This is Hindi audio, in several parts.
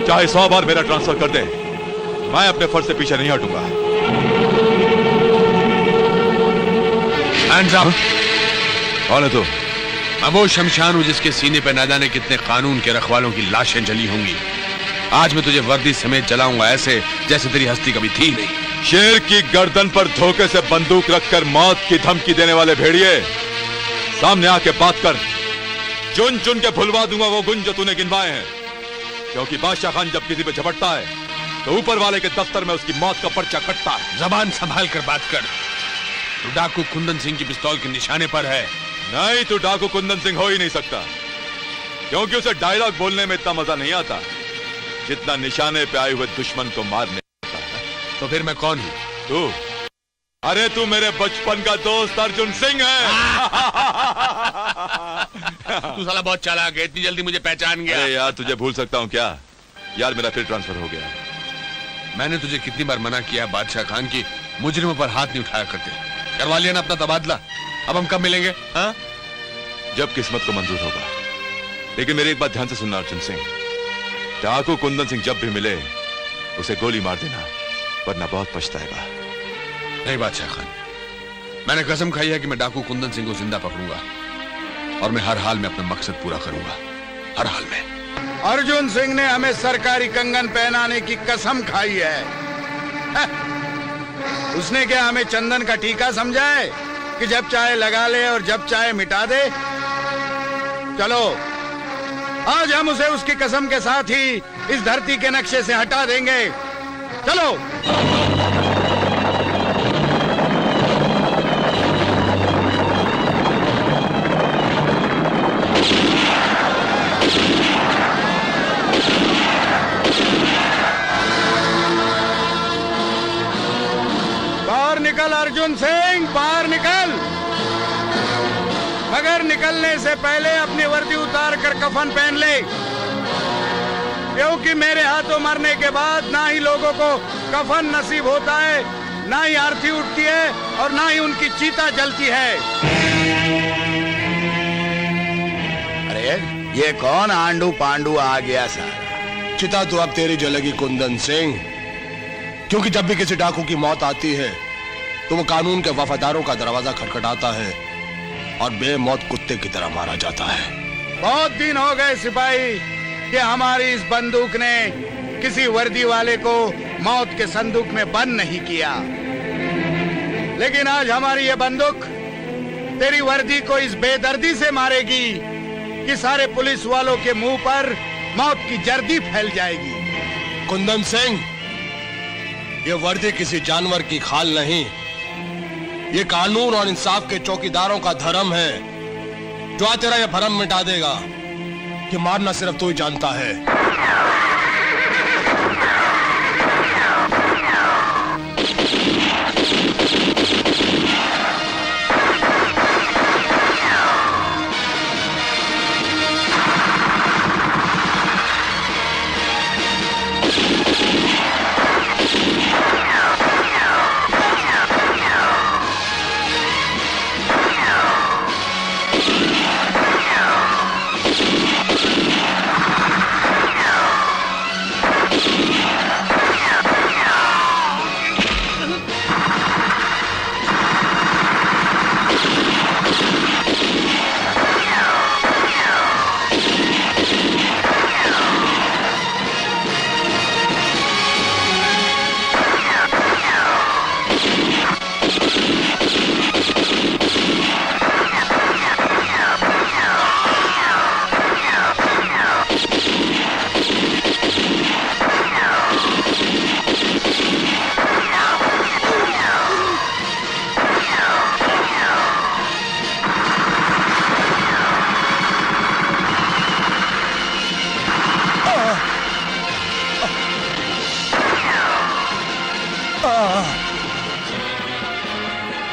चाहे 100 बार मेरा ट्रांसफर कर दे, मैं अपने फर्ज से पीछे नहीं हटूंगा। Hands up. कौन है तू? मैं वो शमशान हूं जिसके सीने पे न जाने कितने कानून के रखवालों की लाशें जली होंगी। आज मैं तुझे वर्दी समेत जलाऊंगा, ऐसे जैसे तेरी हस्ती कभी थी नहीं। शेर की गर्दन पर धोखे से बंदूक रखकर मौत की धमकी देने वाले भेड़िए, सामने आके बात कर। चुन चुन के भुलवा दूंगा वो गुण जो तूने गिनवाए हैं। क्योंकि बादशाह खान जब किसी पे झपटता है तो ऊपर वाले के दफ्तर में उसकी मौत का पर्चा कटता है। जबान संभाल कर बात कर। तू डाकू कुंदन सिंह की पिस्तौल के निशाने पर है। नहीं, तू डाकू कुंदन सिंह हो ही नहीं सकता, क्योंकि उसे डायलॉग बोलने में इतना मजा नहीं आता जितना निशाने पे आए हुए दुश्मन को मारने। तो फिर मैं कौन हूं? तू? अरे तू मेरे बचपन का दोस्त अर्जुन सिंह है। तू साला बहुत चालाक है, इतनी जल्दी मुझे पहचान गया। अरे यार, तुझे भूल सकता हूँ क्या? यार मेरा फिर ट्रांसफर हो गया। मैंने तुझे कितनी बार मना किया है बादशाह खान की मुजरिमों पर हाथ नहीं उठाया करते। करवा लिया ना अपना तबादला। अब हम कब मिलेंगे? हाँ, जब किस्मत को मंजूर होगा। लेकिन मेरी एक बात ध्यान से सुनना अर्जुन सिंह, डाकू कुंदन सिंह जब भी मिले उसे गोली मार देना, वरना बहुत पछताएगा। नहीं बादशाह खान, मैंने कसम खाई है कि मैं डाकू कुंदन सिंह को जिंदा पकड़ूंगा और मैं हर हाल में अपना मकसद पूरा करूंगा, हर हाल में। अर्जुन सिंह ने हमें सरकारी कंगन पहनाने की कसम खाई है। उसने क्या हमें चंदन का टीका समझा है कि जब चाहे लगा ले और जब चाहे मिटा दे? चलो, आज हम उसे उसकी कसम के साथ ही इस धरती के नक्शे से हटा देंगे। चलो। बाहर निकल अर्जुन सिंह, बाहर निकल। मगर निकलने से पहले अपनी वर्दी उतार कर कफन पहन ले, क्योंकि मेरे हाथों मरने के बाद ना ही लोगों को कफन नसीब होता है, ना ही आरती उठती है और ना ही उनकी चीता जलती है। अरे ये कौन आंडू पांडू आ गया सारा? चिता तो अब तेरी जलेगी कुंदन सिंह, क्योंकि जब भी किसी डाकू की मौत आती है तो वो कानून के वफादारों का दरवाजा खटखटाता है और बेमौत कुत्ते की तरह मारा जाता है। बहुत दिन हो गए सिपाही कि हमारी इस बंदूक ने किसी वर्दी वाले को मौत के संदूक में बंद नहीं किया, लेकिन आज हमारी ये बंदूक तेरी वर्दी को इस बेदर्दी से मारेगी कि सारे पुलिस वालों के मुंह पर मौत की जर्दी फैल जाएगी। कुंदन सिंह, ये वर्दी किसी जानवर की खाल नहीं, ये कानून और इंसाफ के चौकीदारों का धर्म है, जो आज तेरा ये भरम मिटा देगा कि मारना सिर्फ तू ही जानता है।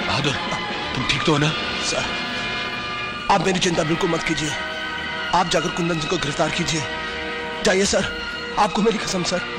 बहादुर, तुम ठीक तो हो ना? सर, आप मेरी चिंता बिल्कुल मत कीजिए। आप जाकर कुंदन सिंह को गिरफ्तार कीजिए। जाइए सर, आपको मेरी कसम सर।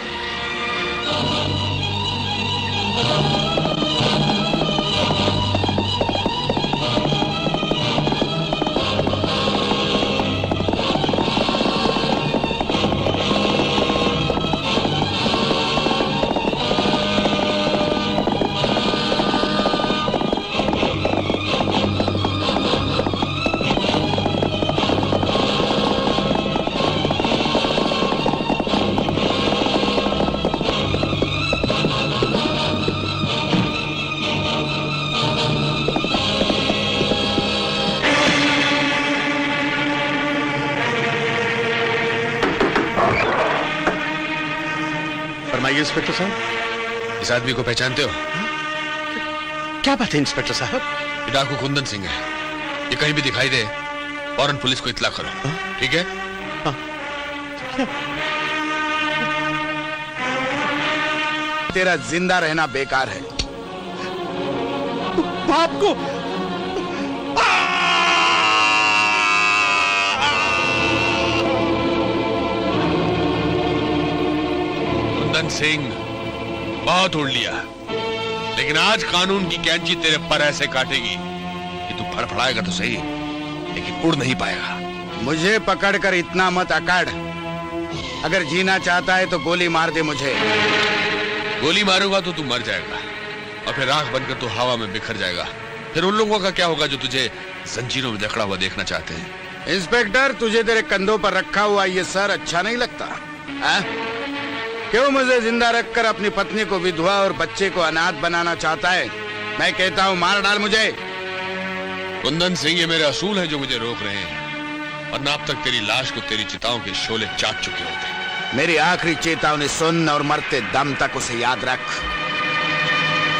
फरमाइए इंस्पेक्टर साहब। इस आदमी को पहचानते हो? क्या बात है इंस्पेक्टर साहब? ये डाकू कुंदन सिंह है। ये कहीं भी दिखाई दे फौरन पुलिस को इत्तला करो, ठीक है? तेरा जिंदा रहना बेकार है। बाप को कुंदन सिंह, बहुत उड़ लिया, लेकिन आज कानून की कैंची तेरे पर ऐसे काटेगी कि तू फड़फड़ाएगा तो सही, लेकिन उड़ नहीं पाएगा। मुझे पकड़कर इतना मत अकड़। अगर जीना चाहता है तो गोली मार दे मुझे। गोली मारूंगा तो तू मर जाएगा और फिर राख बनकर तू हवा में बिखर जाएगा। फिर उन लोगों का क्या होगा जो तुझे जंजीरों में जकड़ा हुआ देखना चाहते हैं। इंस्पेक्टर, तुझे तेरे कंधों पर रखा हुआ ये सर अच्छा नहीं लगता है? क्यों मुझे जिंदा रखकर अपनी पत्नी को विधवा और बच्चे को अनाथ बनाना चाहता है? मैं कहता हूँ मार डाल मुझे। कुंदन सिंह, ये मेरे असूल हैं जो मुझे रोक रहे हैं, वरना अब तक तेरी लाश को तेरी चिताओं के शोले चाट चुके होते। मेरी आखिरी चेतावनी सुन और मरते दम तक उसे याद रख।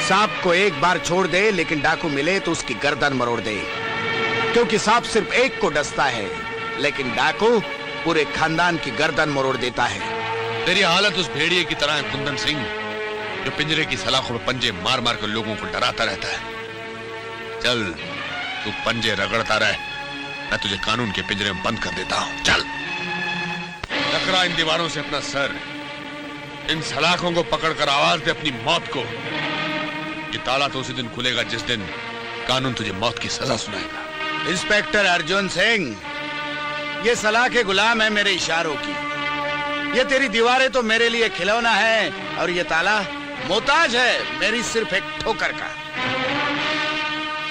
सांप को एक बार छोड़ दे, लेकिन डाकू मिले तो उसकी गर्दन मरोड़ दे, क्योंकि सांप सिर्फ एक को डसता है, लेकिन डाकू पूरे खानदान की गर्दन मरोड़ देता है। तेरी हालत उस भेड़िए की तरह है कुंदन सिंह, जो पिंजरे की सलाखों में पंजे मार मार कर लोगों को डराता रहता है। चल, तू पंजे रगड़ता रह, मैं तुझे कानून के पिंजरे में बंद कर देता हूं। चल, टकरा इन दीवारों से अपना सर, इन सलाखों को पकड़कर आवाज दे अपनी मौत को। ये ताला तो उसी दिन खुलेगा जिस दिन कानून तुझे मौत की सजा सुनाएगा। इंस्पेक्टर अर्जुन सिंह, ये सलाखे गुलाम है मेरे इशारों की। ये तेरी दीवारें तो मेरे लिए खिलौना है, और ये ताला मोहताज है मेरी सिर्फ एक ठोकर का।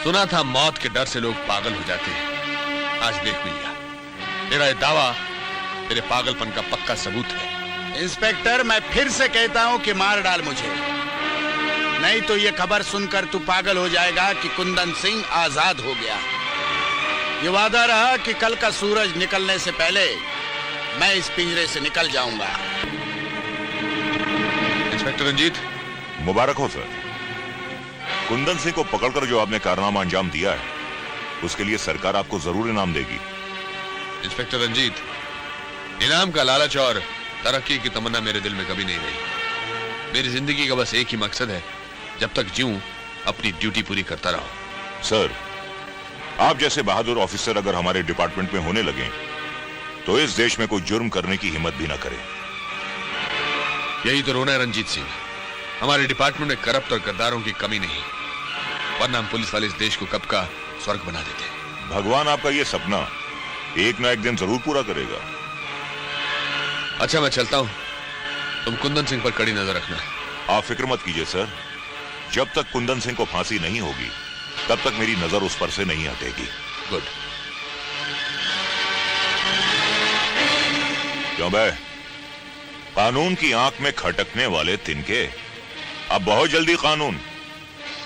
सुना था मौत के डर से लोग पागल हो जाते हैं, आज देख लिया। तेरा ये दावा तेरे पागलपन का पक्का सबूत है। इंस्पेक्टर, मैं फिर से कहता हूं कि मार डाल मुझे, नहीं तो ये खबर सुनकर तू पागल हो जाएगा कि कुंदन सिंह आजाद हो गया। ये वादा रहा कि कल का सूरज निकलने से पहले मैं इस पिंजरे से निकल जाऊंगा। इंस्पेक्टर रंजीत, मुबारक हो सर। कुंदन सिंह को पकड़कर जो आपने कारनामा अंजाम दिया है, उसके लिए सरकार आपको जरूर इनाम देगी। इंस्पेक्टर रंजीत, इनाम का लालच और तरक्की की तमन्ना मेरे दिल में कभी नहीं रही। मेरी जिंदगी का बस एक ही मकसद है, जब तक जीऊं अपनी ड्यूटी पूरी करता रहूं। सर, आप जैसे बहादुर ऑफिसर अगर हमारे डिपार्टमेंट में होने लगे तो इस देश में कोई जुर्म करने की हिम्मत भी ना करे। यही तो रोना है रंजीत सिंह, हमारे डिपार्टमेंट में करप्ट और गद्दारों की कमी नहीं, वरना हम पुलिस वाले इस देश को कब का स्वर्ग बना देते। भगवान आपका ये सपना एक ना एक दिन जरूर पूरा करेगा। अच्छा, मैं चलता हूं, तुम कुंदन सिंह पर कड़ी नजर रखना। आप फिक्र मत कीजिए सर, जब तक कुंदन सिंह को फांसी नहीं होगी तब तक मेरी नजर उस पर से नहीं हटेगी। गुड। क्यों बे, कानून की आंख में खटकने वाले तिनके, अब बहुत जल्दी कानून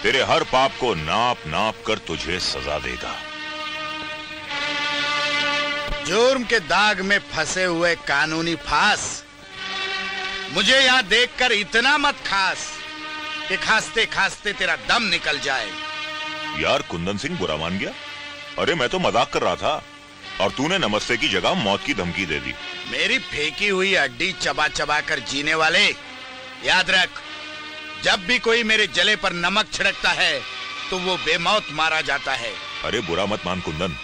तेरे हर पाप को नाप नाप कर तुझे सजा देगा। जुर्म के दाग में फंसे हुए कानूनी फांस, मुझे यहां देखकर इतना मत खास कि खांसते खांसते तेरा दम निकल जाए। यार, कुंदन सिंह बुरा मान गया? अरे मैं तो मजाक कर रहा था, और तूने नमस्ते की जगह मौत की धमकी दे दी। मेरी फेंकी हुई हड्डी चबा चबा कर जीने वाले, याद रख, जब भी कोई मेरे जले पर नमक छिड़कता है तो वो बेमौत मारा जाता है। अरे बुरा मत मान कुंदन,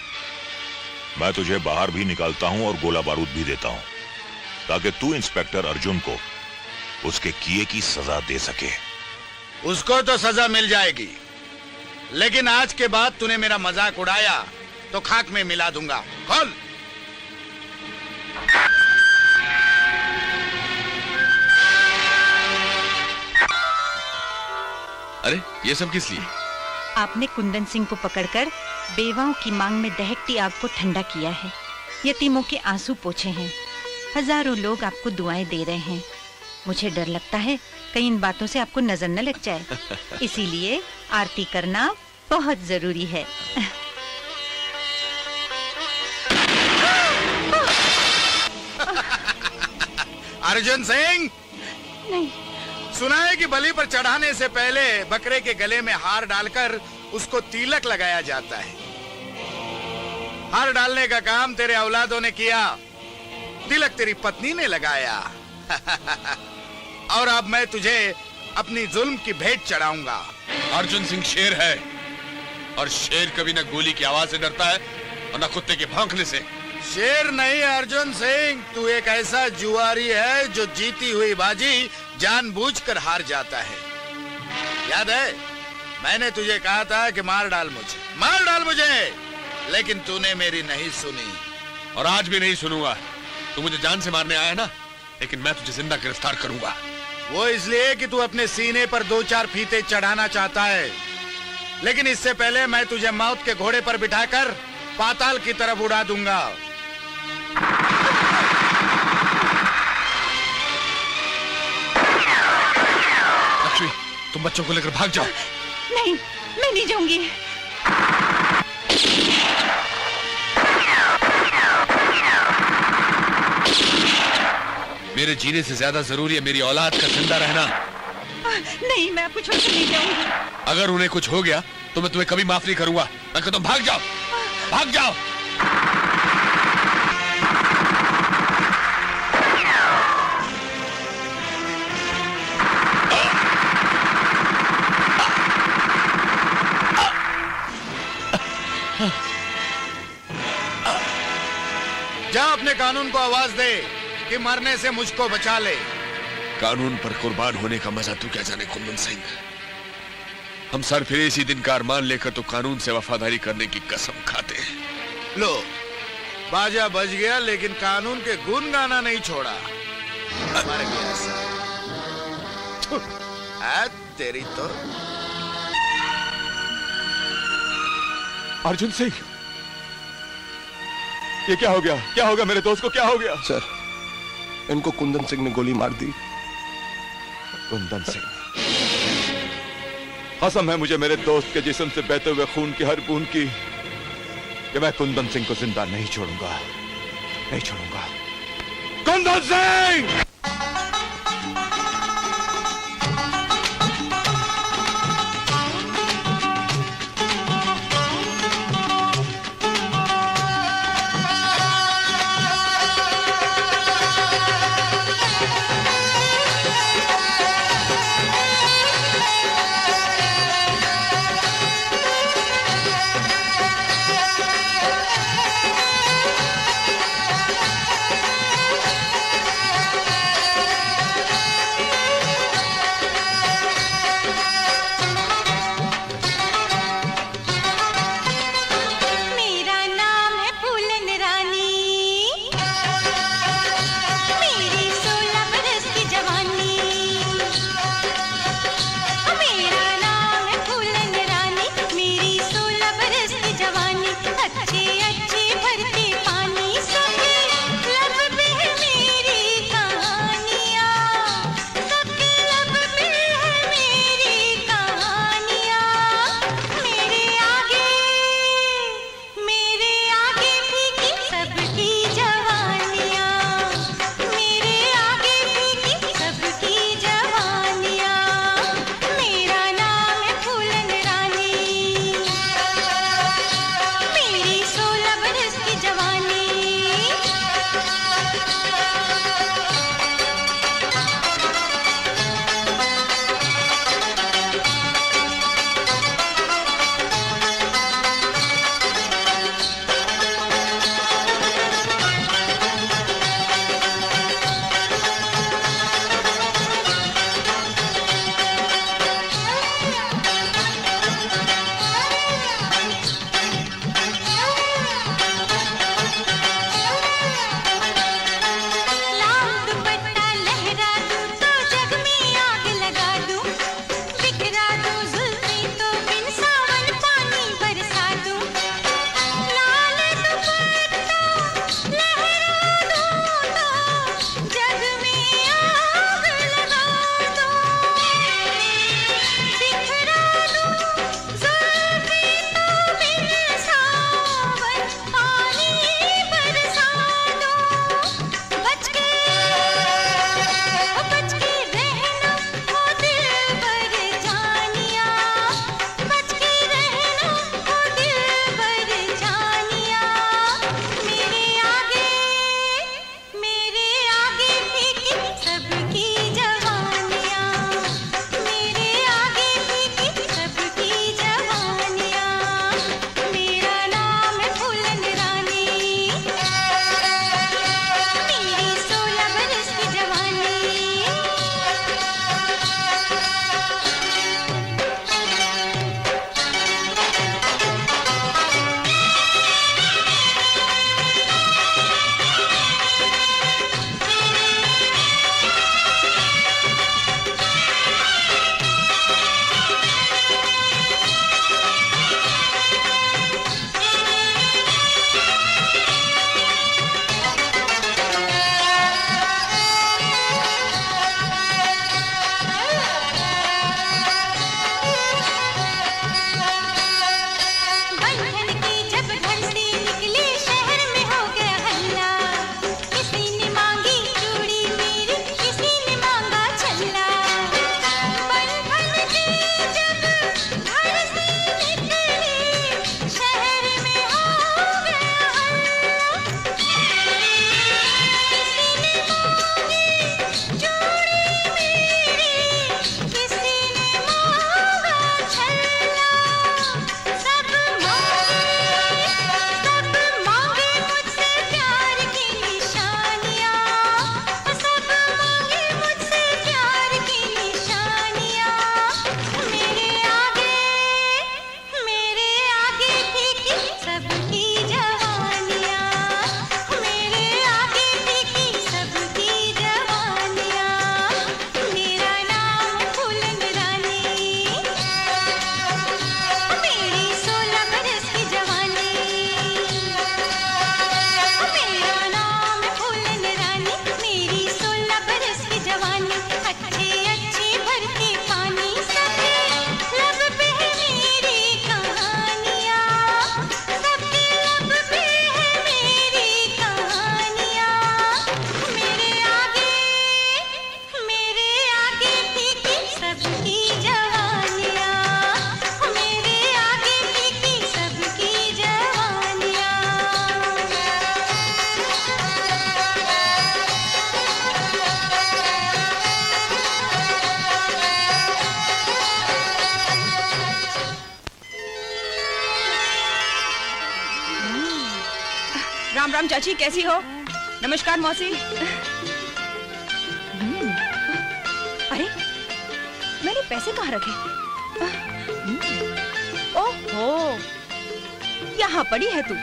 मैं तुझे बाहर भी निकालता हूं और गोला बारूद भी देता हूं, ताकि तू इंस्पेक्टर अर्जुन को उसके किए की सजा दे सके। उसको तो सजा मिल जाएगी, लेकिन आज के बाद तूने मेरा मजाक उड़ाया तो खाक में मिला दूंगा। खोल। अरे ये सब किस लिए? आपने कुंदन सिंह को पकड़कर बेवाओं की मांग में दहकती आग को ठंडा किया है, यतीमों के आंसू पोंछे हैं, हजारों लोग आपको दुआएं दे रहे हैं। मुझे डर लगता है कहीं इन बातों से आपको नजर न लग जाए, इसीलिए आरती करना बहुत जरूरी है। अर्जुन सिंह, नहीं, सुना है कि बलि पर चढ़ाने से पहले बकरे के गले में हार डालकर उसको तिलक लगाया जाता है। हार डालने का काम तेरे औलादों ने किया, तिलक तेरी पत्नी ने लगाया। और अब मैं तुझे अपनी जुल्म की भेंट चढ़ाऊंगा। अर्जुन सिंह शेर है, और शेर कभी न गोली की आवाज से डरता है और न कुत्ते के भौंकने से। शेर नहीं अर्जुन सिंह, तू एक ऐसा जुआरी है जो जीती हुई बाजी जानबूझकर हार जाता है। याद है मैंने तुझे कहा था कि मार डाल मुझे, लेकिन तूने मेरी नहीं सुनी। और आज भी नहीं सुनूंगा। तू मुझे जान से मारने आया ना, लेकिन मैं तुझे जिंदा गिरफ्तार करूंगा। वो इसलिए कि तू अपने सीने पर 2-4 फीते चढ़ाना चाहता है, लेकिन इससे पहले मैं तुझे मौत के घोड़े पर बिठाकर पाताल की तरफ उड़ा दूंगा। लक्ष्मी, तुम बच्चों को लेकर भाग जाओ। नहीं, मैं नहीं जाऊंगी। मेरे जीने से ज्यादा जरूरी है मेरी औलाद का जिंदा रहना। नहीं, मैं आपको छोड़कर नहीं जाऊंगी। अगर उन्हें कुछ हो गया तो मैं तुम्हें कभी माफ नहीं करूंगा। मैं कहता हूं भाग जाओ, भाग जाओ। जा अपने कानून को आवाज दे कि मरने से मुझको बचा ले। कानून पर कुर्बान होने का मजा तू क्या जाने कुंदन सिंह। हम सर फिर इसी दिन का अरमान लेकर तो कानून से वफादारी करने की कसम खाते हैं। लो, बाजा बज गया, लेकिन कानून के गुण गाना नहीं छोड़ा। मर गया तेरी तो। अर्जुन सिंह, ये क्या हो गया? क्या हो गया मेरे दोस्त को? क्या हो गया? सर, इनको कुंदन सिंह ने गोली मार दी। कुंदन सिंह, कसम है मुझे मेरे दोस्त के जिस्म से बहते हुए खून की हर बूंद की कि मैं कुंदन सिंह को जिंदा नहीं छोड़ूंगा, नहीं छोड़ूंगा। कुंदन सिंह! राम चाची, कैसी हो? नमस्कार मौसी। अरे मैंने पैसे कहाँ रखे? ओहो, यहाँ पड़ी है तू।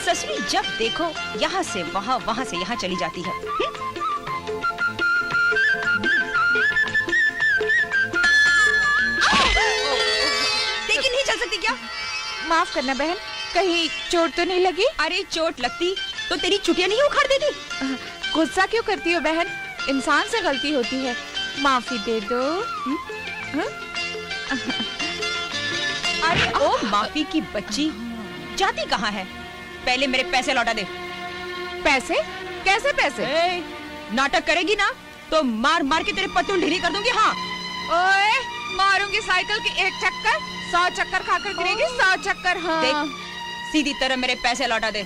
ससुरी जब देखो यहाँ से वहाँ, वहाँ से यहाँ चली जाती है। लेकिन नहीं चल सकती क्या? माफ करना बहन, कहीं चोट तो नहीं लगी? अरे चोट लगती तो तेरी चुटिया नहीं उखाड़ देती। गुस्सा क्यों करती हो बहन? इंसान से गलती होती है, माफी दे दो। अरे ओ माफी की बच्ची, जाती कहाँ है? पहले मेरे पैसे लौटा दे। पैसे? कैसे पैसे? नाटक करेगी ना तो मार मार के तेरे पत्तून ढीली कर दूंगी। हाँ ओए, मारूंगी साइकिल की एक चक्कर, 100 चक्कर खाकर गिरेगी, 100 चक्कर। हाँ। देख, सीधी तरह मेरे पैसे लौटा दे,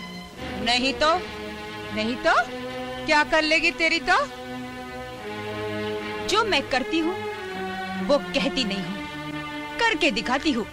नहीं तो क्या कर लेगी तेरी तो? जो मैं करती हूँ वो कहती नहीं हूँ, करके दिखाती हूँ।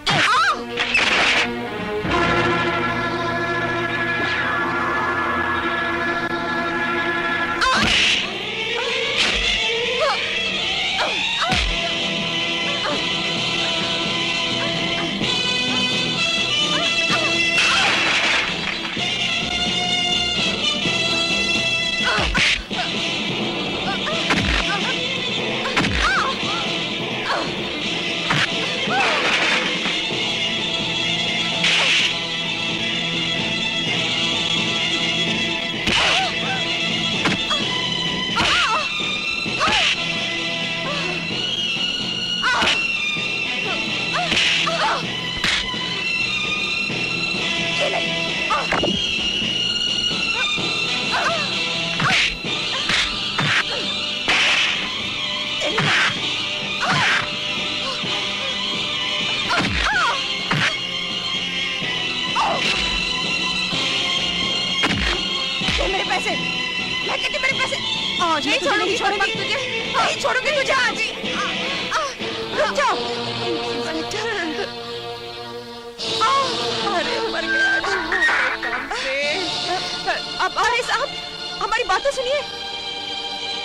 नहीं छोड़ूंगी तुझे, नहीं छोड़ूंगी तुझे आज ही। रुक जाओ। अरे मर गया। अब अरे साहब, हमारी बात तो सुनिए।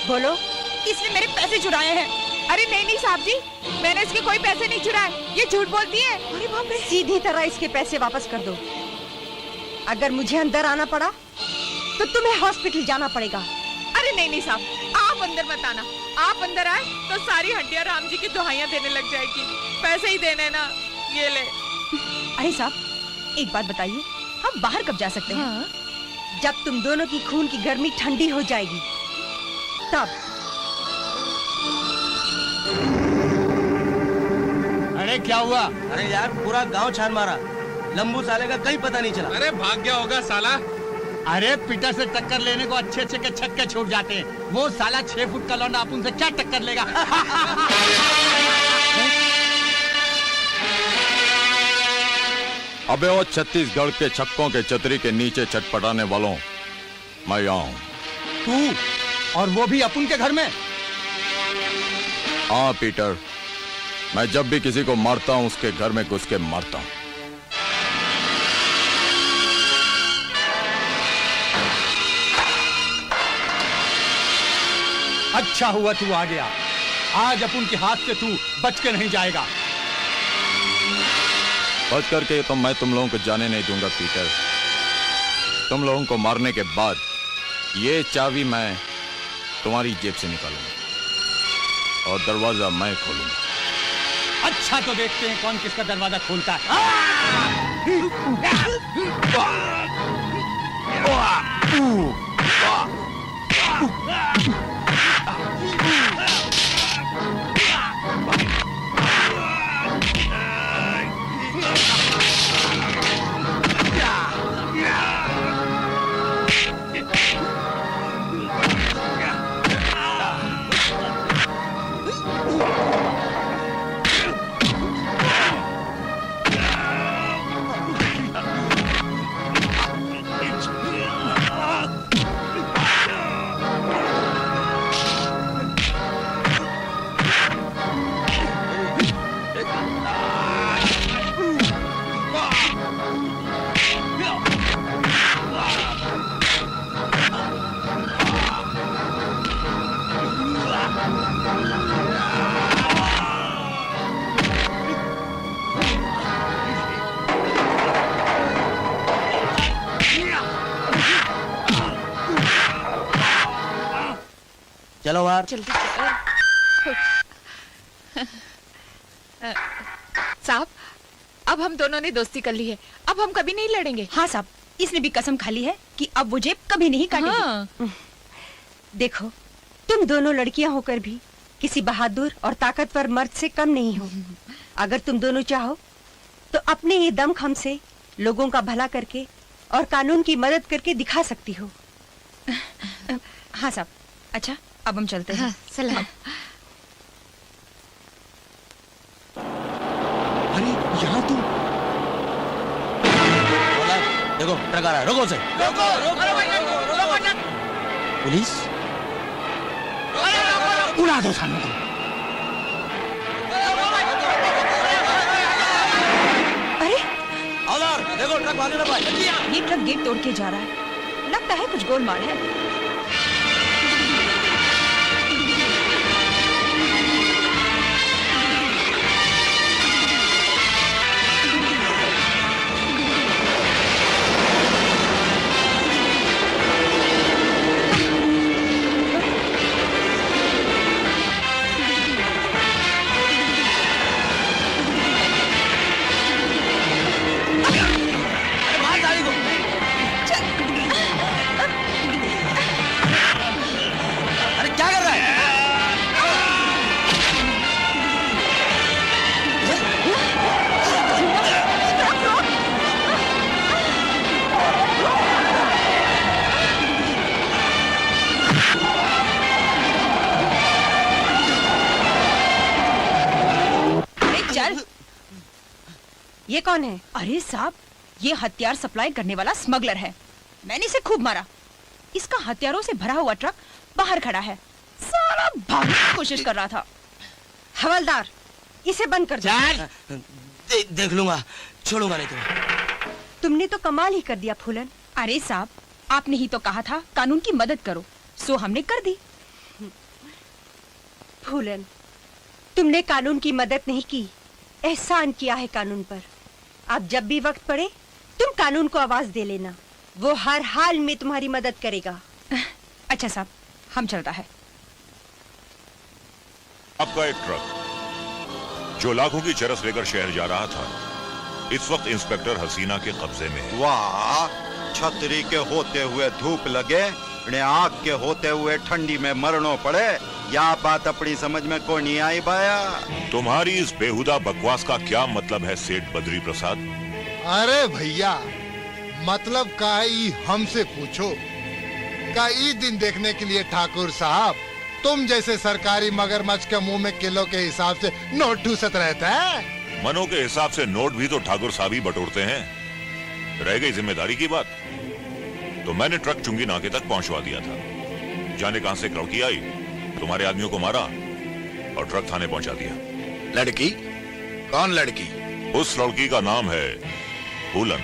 बोलो, इसने मेरे पैसे चुराए हैं। अरे नहीं साहब जी, मैंने इसके कोई पैसे नहीं चुराए, ये झूठ बोलती है। अरे बाप रे। सीधी तरह इसके पैसे वापस कर दो। अगर मुझे अंदर आना पड़ा तो तुम्हें हॉस्पिटल जाना पड़ेगा। अरे नहीं साहब, आप अंदर मत आना। आप अंदर आए तो सारी हड्डियां राम जी की दुहाइयां देने लग जाएगी। पैसे ही देने ना, ये ले। अरे साहब, एक बात बताइए, हम बाहर कब जा सकते हैं? हाँ? जब तुम दोनों की खून की गर्मी ठंडी हो जाएगी तब। अरे क्या हुआ? अरे यार, पूरा गांव छान मारा, लंबू साले का कहीं पता नहीं चला। अरे भाग गया होगा साला। अरे पीटर से टक्कर लेने को अच्छे अच्छे के छक्के छूट जाते हैं, वो साला 6 फुट का लौंडा अपन से क्या टक्कर लेगा? अबे वो छत्तीसगढ़ के छक्कों के छतरी के नीचे छटपटाने वालों, मैं आऊं। तू? और वो भी अपन के घर में? हाँ पीटर, मैं जब भी किसी को मारता हूं उसके घर में घुस के मारता हूं। अच्छा हुआ तू आ गया, आज अपन के हाथ से तू बच के नहीं जाएगा। बच करके तो मैं तुम लोगों को जाने नहीं दूंगा पीटर। तुम लोगों को मारने के बाद ये चाबी मैं तुम्हारी जेब से निकालूंगा और दरवाजा मैं खोलूंगा। अच्छा तो देखते हैं कौन किसका दरवाजा खोलता है। चलो बाहर। जल्दी साहब, अब हम दोनों ने दोस्ती कर ली है, अब हम कभी नहीं लड़ेंगे। हाँ साहब, इसने भी कसम खा ली है कि अब वो जेब कभी नहीं काटेगी। हाँ। देखो, तुम दोनों लड़कियां होकर भी किसी बहादुर और ताकतवर मर्द से कम नहीं हो। अगर तुम दोनों चाहो तो अपने ही दमखम से लोगों का भला करके और कानून की मदद करके दिखा सकती हो। हाँ साहब, अच्छा अब हम चलते हैं। हाँ, सलाम। अरे यहाँ तुम। देखो ट्रक आ रहा है, रोको उसे। पुलिस उड़ा दो सालों को। अरे हवलदार, देखो ट्रक भागने ना पाए। ये ट्रक गेट तोड़ के जा रहा है, लगता है कुछ गोलमाल है। ये कौन है? अरे साहब, ये हथियार सप्लाई करने वाला स्मगलर है। मैंने इसे खूब मारा। इसका हथियारों से भरा हुआ ट्रक बाहर खड़ा है, सारा भागने की कोशिश कर रहा था। हवलदार, इसे बंद कर दो। देख लूंगा, छोड़ूंगा नहीं तुम्हें। तुमने तो कमाल ही कर दिया फूलन। अरे साहब, आपने ही तो कहा था कानून की मदद करो, सो हमने कर दी। फूलन, तुमने कानून की मदद नहीं की, एहसान किया है कानून पर। अब जब भी वक्त पड़े तुम कानून को आवाज दे लेना, वो हर हाल में तुम्हारी मदद करेगा। अच्छा साहब, हम चलता है। आपका एक ट्रक जो लाखों की चरस लेकर शहर जा रहा था, इस वक्त इंस्पेक्टर हसीना के कब्जे में है। वाह, छतरी के होते हुए धूप लगे, आग के होते हुए ठंडी में मरनो पड़े, या बात अपनी समझ में को नहीं आई बाया। तुम्हारी इस बेहुदा बकवास का क्या मतलब है सेठ बद्री प्रसाद? अरे भैया, मतलब का ही हमसे पूछो। का ई दिन देखने के लिए ठाकुर साहब तुम जैसे सरकारी मगरमच्छ के मुंह में किलो के हिसाब से नोट ठूसत रहता है। मनों के हिसाब से नोट भी तो ठाकुर साहब ही बटोरते हैं। रह गई जिम्मेदारी की बात, तो मैंने ट्रक चुंगी नाके तक पहुंचवा दिया था। जाने कहां से एक लड़की आई, तुम्हारे आदमियों को मारा और ट्रक थाने पहुंचा दिया। लड़की? कौन लड़की? उस लड़की का नाम है फूलन।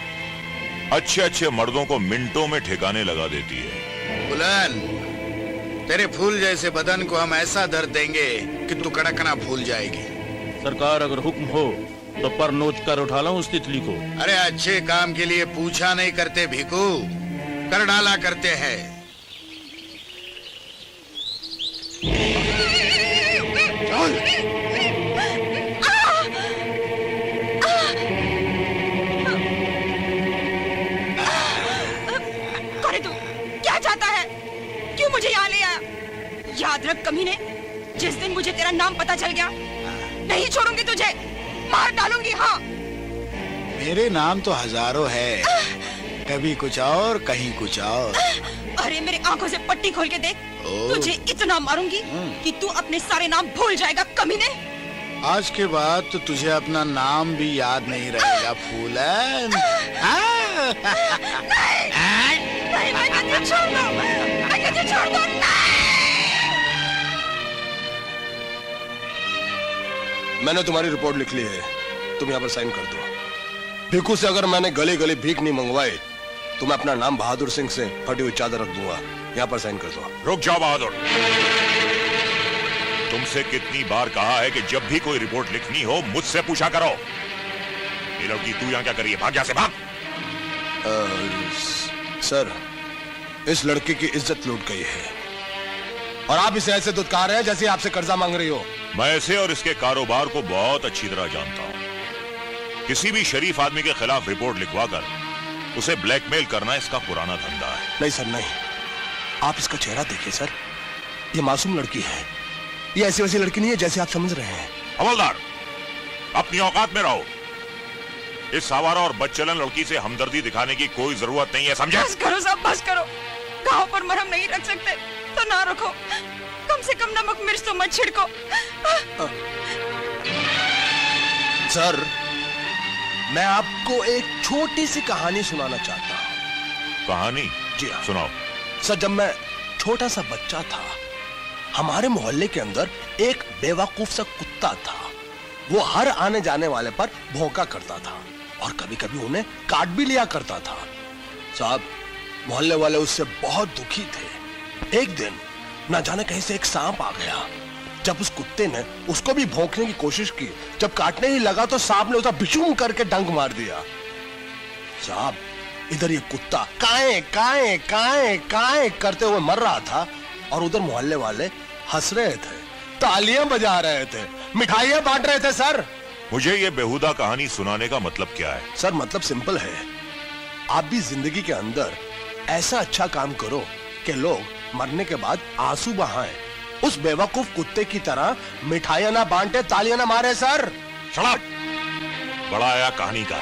अच्छे अच्छे मर्दों को मिनटों में ठिकाने लगा देती है। फूलन, तेरे फूल जैसे बदन को हम ऐसा दर्द देंगे कि तू कड़कना भूल जाएगी। सरकार अगर हुक्म हो तो पर नोच कर उठा लो उस तितली को। अरे अच्छे काम के लिए पूछा नहीं करते भिखू, कर डाला करते हैं। कौन है तू? क्या चाहता है? क्यों मुझे यहाँ ले आया? याद रख कमीने, जिस दिन मुझे तेरा नाम पता चल गया, नहीं छोड़ूंगी तुझे, मार डालूंगी। हाँ, मेरे नाम तो हजारों है, कभी कुछ और कहीं कुछ और। अरे मेरे आंखों से पट्टी खोल के देख, तुझे इतना मारूंगी कि तू अपने सारे नाम भूल जाएगा कमीने। आज के बाद तो तुझे अपना नाम भी याद नहीं रहेगा फूलन। नहीं, मैं कहती छोड़ दो, मैं कहती छोड़ दो। मैंने तुम्हारी रिपोर्ट लिख ली है, तुम यहाँ पर साइन कर दो। भिखू से अगर मैंने गली गली भीख नहीं मंगवाई तो मैं अपना नाम बहादुर सिंह से फटी हुई चादर रख दूंगा। यहाँ पर साइन कर दो। रुक जाओ बहादुर, तुमसे कितनी बार कहा है कि जब भी कोई रिपोर्ट लिखनी हो मुझसे पूछा करो। ये लड़की तू यहाँ क्या करिए? भाग यहाँ से, भाग। सर, इस लड़की की इज्जत लूट गई है। और आप इसे ऐसे दुत्कार रहे हैं जैसे आपसे कर्जा मांग रही हो। मैं इसे और इसके कारोबार को बहुत अच्छी तरह जानता हूं। किसी भी शरीफ आदमी के खिलाफ रिपोर्ट लिखवाकर उसे ब्लैकमेल करना इसका पुराना धंधा है। नहीं सर नहीं, आप इसका चेहरा देखिए सर, ये मासूम लड़की है, ये ऐसी वैसी लड़की नहीं है जैसे आप समझ रहे हैं। हवलदार, अपनी औकात में रहो। इस आवारा और बदचलन लड़की से हमदर्दी दिखाने की कोई जरूरत नहीं है, समझे? बस करो साहब, बस करो। घाव पर मरहम नहीं रख सकते तो ना रखो, कम से कम नमक मिर्च तो मत छिड़को। सर, मैं आपको एक छोटी सी कहानी सुनाना चाहता हूँ। कहानी? जी हाँ। सुनाओ। सर, जब मैं छोटा सा बच्चा था, हमारे मोहल्ले के अंदर एक बेवकूफ सा कुत्ता था। वो हर आने जाने वाले पर भौंका करता था और कभी कभी उन्हें काट भी लिया करता था। साहब, मोहल्ले वाले उससे बहुत दुखी थे। एक दिन ना जाने कहीं से एक सांप आ गया। जब उस कुत्ते ने उसको भी भौंकने की कोशिश की, जब काटने ही लगा तो सांप ने उसे बिचूं करके डंक मार दिया। साहब, इधर ये कुत्ता काए काए काए काए करते हुए मर रहा था और उधर मोहल्ले वाले हंस रहे थे, तालियां बजा रहे थे, मिठाइयां बांट रहे थे। सर, मुझे ये बेहुदा कहानी सुनाने का मतलब क्या है? सर, मतलब सिंपल है। आप भी जिंदगी के अंदर ऐसा अच्छा काम करो कि लोग मरने के बाद आंसू बहाएं। उस बेवकूफ कुत्ते की तरह मिठाइयां ना बांटे, तालियां ना मारे। सर, शराब बड़ा आया कहानी का।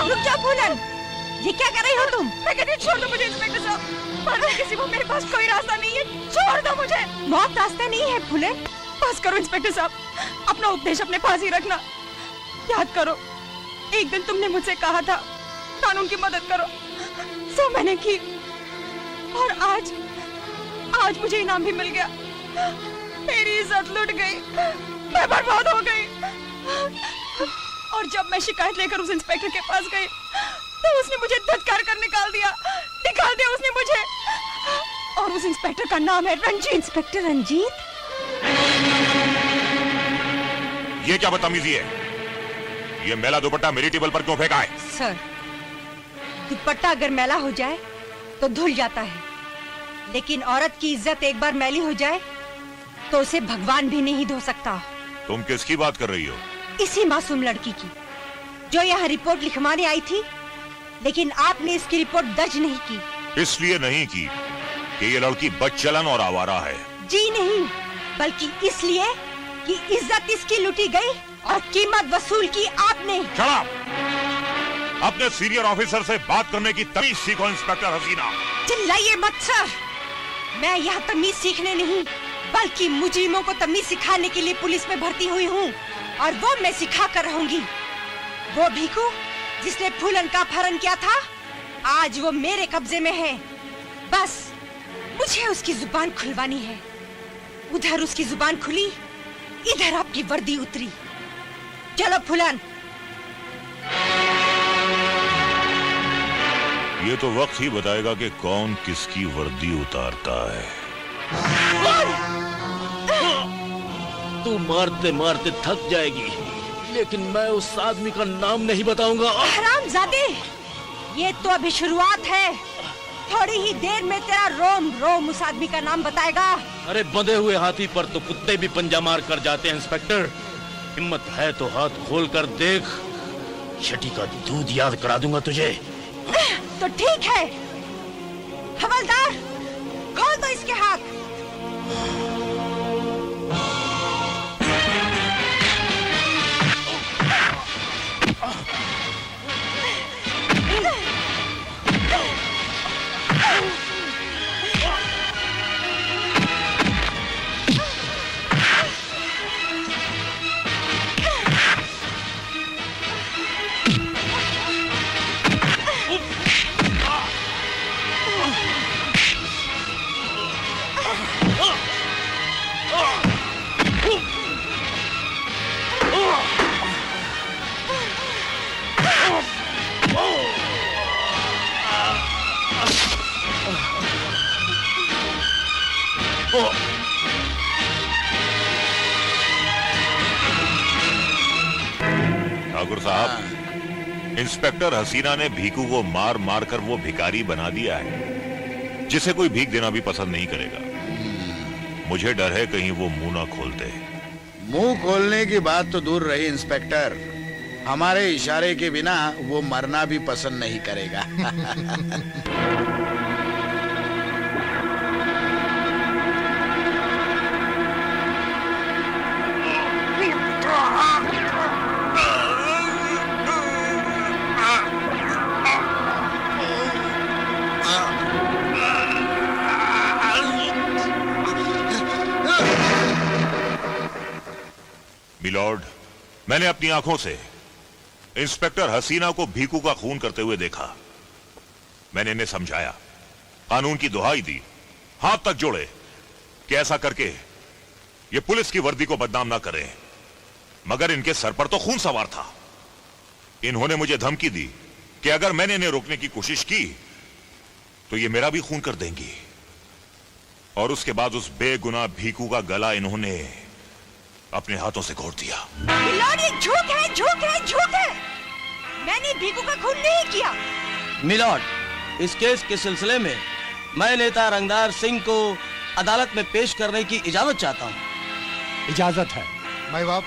रुक जाओ फूलन, ये क्या कर रही हो तुम? मैं कहती हूँ छोड़ दो मुझे इंस्पेक्टर साहब, मारने किसी को मेरे पास कोई रास्ता नहीं है, छोड़ दो मुझे। बहुत रास्ता नहीं है फूलन। बस करो इंस्पेक्टर साहब, अपना उपदेश अपने पास ही रखना। याद करो, एक दिन तुमने मुझसे कहा था कानून की मदद करो, सो मैंने की और आज मुझे इनाम भी मिल गया। मेरी इज्जत लुट गई, मैं बर्बाद हो गई। और जब मैं शिकायत लेकर उस इंस्पेक्टर के पास गई तो उसने मुझे धत्कार कर निकाल दिया उसने मुझे। और उस इंस्पेक्टर का नाम है रंजीत। इंस्पेक्टर रंजीत? ये क्या बदतमीजी है? ये मैला दुपट्टा मेरी टेबल पर क्यों फेंका है? सर, दुपट्टा अगर मैला हो जाए तो धुल जाता है, लेकिन औरत की इज्जत एक बार मैली हो जाए तो उसे भगवान भी नहीं धो सकता। तुम किसकी बात कर रही हो? इसी मासूम लड़की की, जो यहाँ रिपोर्ट लिखवाने आई थी, लेकिन आपने इसकी रिपोर्ट दर्ज नहीं की। इसलिए नहीं की कि ये लड़की बदचलन और आवारा है। जी नहीं, बल्कि इसलिए कि इज्जत इसकी लुटी गई और कीमत वसूल की आपने। शराब! अपने सीनियर ऑफिसर से बात करने की तमीज सीखो इंस्पेक्टर हसीना। चिल्लाइए मत सर, मैं यहाँ तमीज सीखने नहीं बल्कि मुजरिमों को तमीज सिखाने के लिए पुलिस में भर्ती हुई हूँ, और वो मैं सिखा कर रहूंगी। वो भीखू जिसने फूलन का अपहरण किया था, आज वो मेरे कब्जे में है। बस मुझे उसकी जुबान खुलवानी है। उधर उसकी जुबान खुली, इधर आपकी वर्दी उतरी। चलो फूलन। ये तो वक्त ही बताएगा कि कौन किसकी वर्दी उतारता है। तू मारते मारते थक जाएगी, लेकिन मैं उस आदमी का नाम नहीं बताऊंगा। हरामजादे, ये तो अभी शुरुआत है। थोड़ी ही देर में तेरा रोम रोम उस आदमी का नाम बताएगा। अरे बंधे हुए हाथी पर तो कुत्ते भी पंजा मार कर जाते हैं इंस्पेक्टर। हिम्मत है तो हाथ खोल कर देख, छठी का दूध याद करा दूंगा तुझे। तो ठीक है, हवलदार खोल दो इसके हाथ। ठाकुर साहब, इंस्पेक्टर हसीना ने भीकू को मार मार कर वो भिखारी बना दिया है जिसे कोई भीख देना भी पसंद नहीं करेगा। मुझे डर है कहीं वो मुंह ना खोलते। मुंह खोलने की बात तो दूर रही इंस्पेक्टर, हमारे इशारे के बिना वो मरना भी पसंद नहीं करेगा। मिलॉर्ड, मैंने अपनी आंखों से इंस्पेक्टर हसीना को भीकू का खून करते हुए देखा। मैंने इन्हें समझाया, कानून की दुहाई दी, हाथ तक जोड़े कि ऐसा करके ये पुलिस की वर्दी को बदनाम ना करें, मगर इनके सर पर तो खून सवार था। इन्होंने मुझे धमकी दी कि अगर मैंने इन्हें रोकने की कोशिश की तो ये मेरा भी खून कर देंगी। और उसके बाद उस बेगुनाह भीकू का गला इन्होंने अपने हाथों से घोट दिया। मिलॉर्ड, ये झूठ है, झूठ है, झूठ है। मैंने भीकू का खून नहीं किया। मिलॉर्ड, इस केस के सिलसिले में मैं नेता रंगदार सिंह को अदालत में पेश करने की इजाजत चाहता हूँ। इजाजत है। भाई बाप,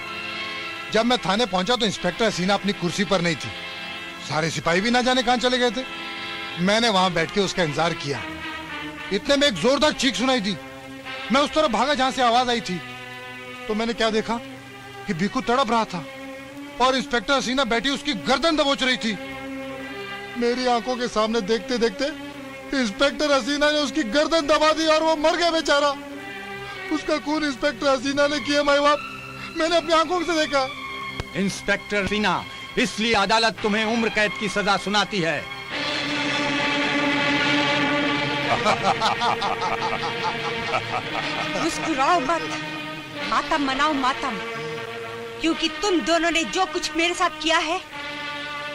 जब मैं थाने पहुंचा तो इंस्पेक्टर हसीना अपनी कुर्सी पर नहीं थी। सारे सिपाही भी ना जाने कहां चले गए थे। मैंने वहां बैठ के उसका इंतजार किया। इतने में एक जोरदार चीख सुनाई दी। मैं उस तरफ भागा जहां से आवाज आई थी। तो मैंने क्या देखा कि भीकू तड़प रहा था और इंस्पेक्टर हसीना बैठी उसकी गर्दन दबोच रही थी। मेरी आंखों के सामने देखते देखते इंस्पेक्टर हसीना ने उसकी गर्दन दबा दी और वो मर गया बेचारा। उसका खून इंस्पेक्टर हसीना ने किया। माई बाप, मैंने अपनी आंखों से देखा। इंस्पेक्टर हसीना, इसलिए अदालत तुम्हें उम्र कैद की सजा सुनाती है। मुस्कुराओ मत, मातम मनाओ मातम, क्योंकि तुम दोनों ने जो कुछ मेरे साथ किया है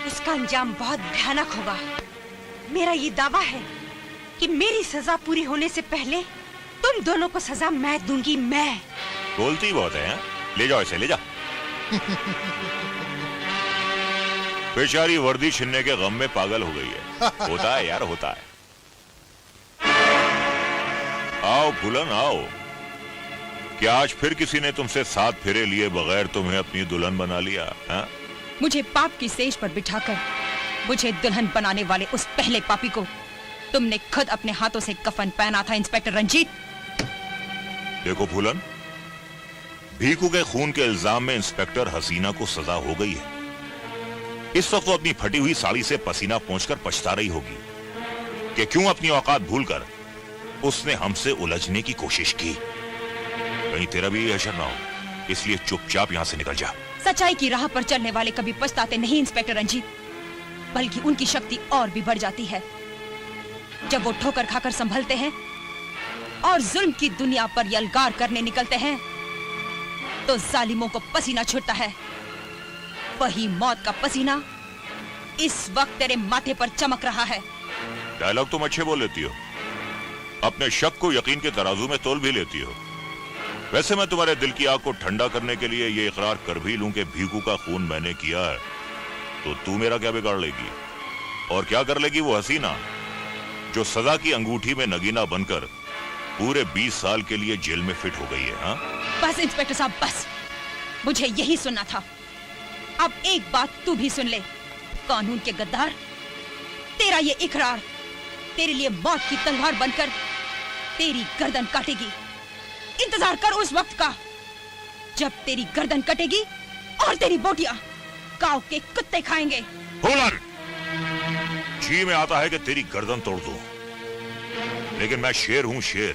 उसका अंजाम बहुत भयानक होगा। मेरा ये दावा है कि मेरी सजा पूरी होने से पहले तुम दोनों को सजा मैं दूंगी। मैं बोलती बहुत है, हा? ले जाओ इसे, ले जाओ। बेचारी वर्दी छीनने के गम में पागल हो गई है। होता है यार, होता है। आओ फूलन, आओ। क्या आज फिर किसी ने तुमसे 7 फेरे लिए बगैर तुम्हें अपनी दुल्हन बना लिया? हा? मुझे पाप की सेज पर बिठाकर मुझे दुल्हन बनाने वाले उस पहले पापी को तुमने खुद अपने हाथों से कफन पहना था, इंस्पेक्टर रंजीत। देखो फूलन, भीकू के खून के इल्जाम में इंस्पेक्टर हसीना को सजा हो गई है। इस वक्त वो अपनी फटी हुई साड़ी से पसीना पोंछकर पछता रही होगी कि क्यों अपनी औकात भूलकर उसने हमसे उलझने की कोशिश की। कहीं तेरा भी असर ना हो, इसलिए चुपचाप यहां से निकल जा। सच्चाई की राह पर चलने वाले कभी पछताते नहीं इंस्पेक्टर रंजीत, बल्कि उनकी शक्ति और भी बढ़ जाती है जब वो ठोकर खाकर संभलते हैं और जुल्म की दुनिया पर यलगार करने निकलते हैं तो जालिमों को पसीना छूटता है। वही मौत का पसीना इस वक्त तेरे माथे पर चमक रहा है। डायलॉग तुम अच्छे बोल लेती हो, अपने शक को यकीन के तराजू में तोल भी लेती हो। वैसे मैं तुम्हारे दिल की आग को ठंडा करने के लिए ये इकरार कर भी लूं कि भीकू का खून मैंने किया है, तो तू मेरा क्या बिगाड़ लेगी? और क्या कर लेगी वो हसीना जो सजा की अंगूठी में नगीना बनकर पूरे 20 साल के लिए जेल में फिट हो गई है? हाँ, बस इंस्पेक्टर साहब, बस। मुझे यही सुनना था। अब एक बात तू भी सुन ले, कानून के गद्दार, तेरा ये इकरार तेरे लिए मौत की तलवार बनकर तेरी गर्दन काटेगी। इंतजार कर उस वक्त का जब तेरी गर्दन कटेगी और तेरी बोटियां गांव के कुत्ते खाएंगे। फूलन, जी में आता है कि तेरी गर्दन तोड़ दूं, लेकिन मैं शेर हूं, शेर।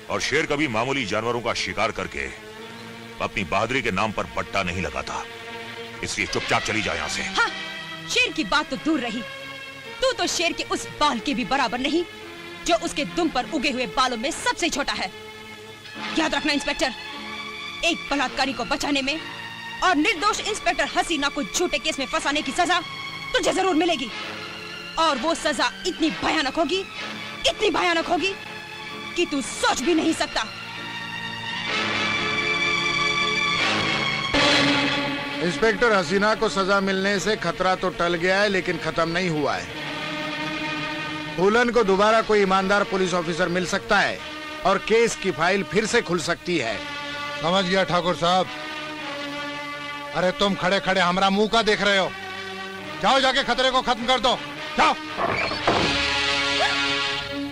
और शेर कभी मामूली जानवरों का शिकार करके अपनी बहादुरी के नाम पर पट्टा नहीं लगाता। इसलिए चुपचाप चली जा यहां से। हाँ, शेर की बात तो दूर रही, तू तो शेर के उस बाल के भी बराबर नहीं जो उसके दुम पर उगे हुए बालों में सबसे छोटा है। याद रखना इंस्पेक्टर, एक बलात्कारी को बचाने में और निर्दोष इंस्पेक्टर हसीना को झूठे केस में फंसाने की सजा तुझे जरूर मिलेगी। और वो सजा इतनी भयानक होगी, इतनी भयानक होगी कि तू सोच भी नहीं सकता। इंस्पेक्टर, हसीना को सजा मिलने से खतरा तो टल गया है, लेकिन खत्म नहीं हुआ है। फूलन को दोबारा कोई ईमानदार पुलिस ऑफिसर मिल सकता है और केस की फाइल फिर से खुल सकती है। समझ गया ठाकुर साहब। अरे तुम खड़े खड़े हमारा मुंह का देख रहे हो? जाओ, जाके खतरे को खत्म कर दो, जाओ।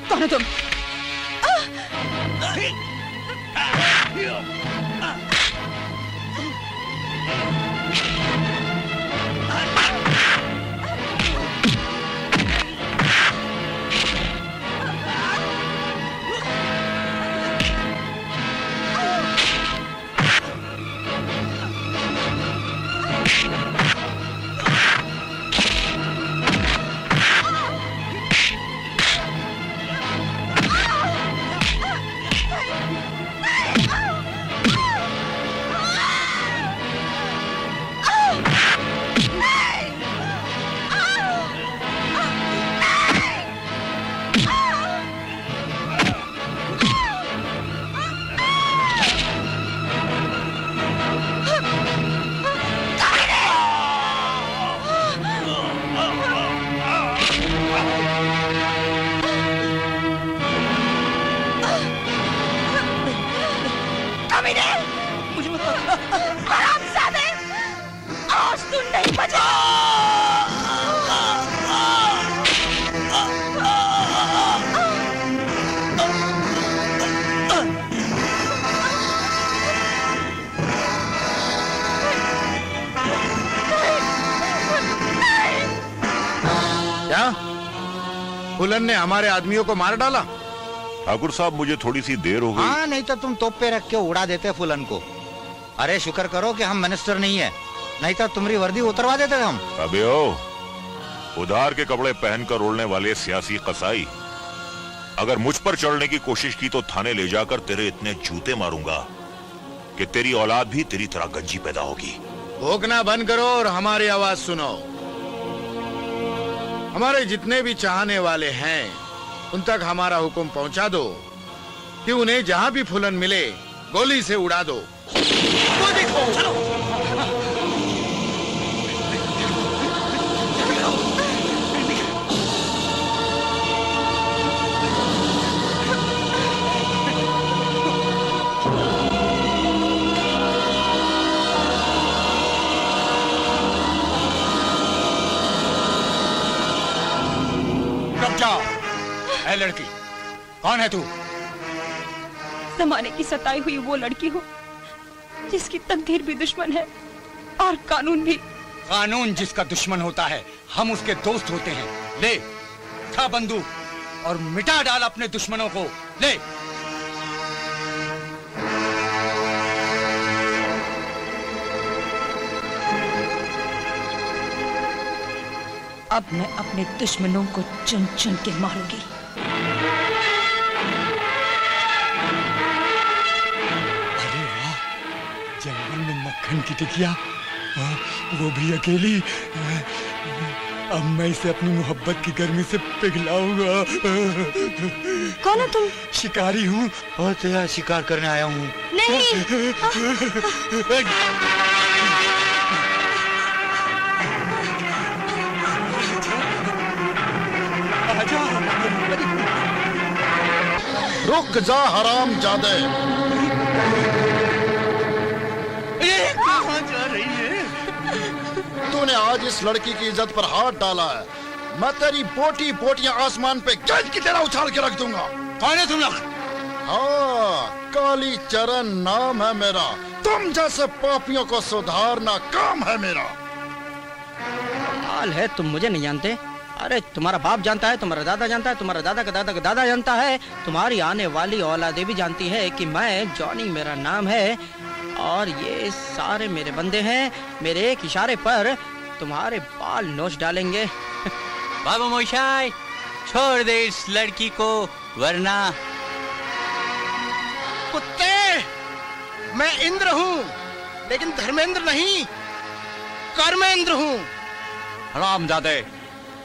कौन है तुम? फूलन ने हमारे आदमियों को मार डाला। ठाकुर साहब, मुझे थोड़ी सी देर हो गई। हाँ, नहीं तो तुम तोप पे रख के उड़ा देते फूलन को। अरे शुक्र करो कि हम मिनिस्टर नहीं है, नहीं तो तुम्हारी वर्दी उतरवा देते हम। अबे ओ, उधार के कपड़े पहनकर उड़ने वाले सियासी कसाई, अगर मुझ पर चढ़ने की कोशिश की तो थाने ले जाकर तेरे इतने जूते मारूंगा कि तेरी औलाद भी तेरी तरह गंजी पैदा होगी। भोंकना बंद करो और हमारी आवाज सुनो। हमारे जितने भी चाहने वाले हैं उन तक हमारा हुक्म पहुंचा दो कि उन्हें जहां भी फूलन मिले गोली से उड़ा दो। ए लड़की, कौन है तू? जमाने की सताई हुई वो लड़की हूँ जिसकी तकदीर भी दुश्मन है और कानून भी। कानून जिसका दुश्मन होता है हम उसके दोस्त होते हैं। ले उठा बंदूक और मिटा डाल अपने दुश्मनों को। ले। अब मैं अपने दुश्मनों को चुन चुन के मारूंगी। अरे वाह, जंगल में मक्खन की टिकिया, वो भी अकेली। अब मैं इसे अपनी मोहब्बत की गर्मी से पिघलाऊंगा। कौन है तुम? शिकारी हूँ और तेरा शिकार करने आया हूँ। नहीं। रुक जा हराम जादे। ये कहाँ जा रही है? तूने आज इस लड़की की इज्जत पर हाथ डाला है, मैं तेरी बोटी बोटियां आसमान पे गज की तरह उछाल के रख दूंगा। कौन है तुम लोग? हाँ, काली चरण नाम है मेरा। तुम जैसे पापियों को सुधारना काम है मेरा। हाल है, तुम मुझे नहीं जानते। अरे तुम्हारा बाप जानता है, तुम्हारा दादा जानता है, तुम्हारा दादा का दादा का दादा जानता है, तुम्हारी आने वाली औलादे भी जानती है कि मैं जॉनी मेरा नाम है और ये सारे मेरे बंदे हैं। मेरे एक इशारे पर तुम्हारे बाल नोच डालेंगे। बाबा मोशाई, छोड़ दे इस लड़की को, वरना। कुत्ते, मैं इंद्र हूँ लेकिन धर्मेंद्र नहीं, कर्मेंद्र हूँ। हरामजादे,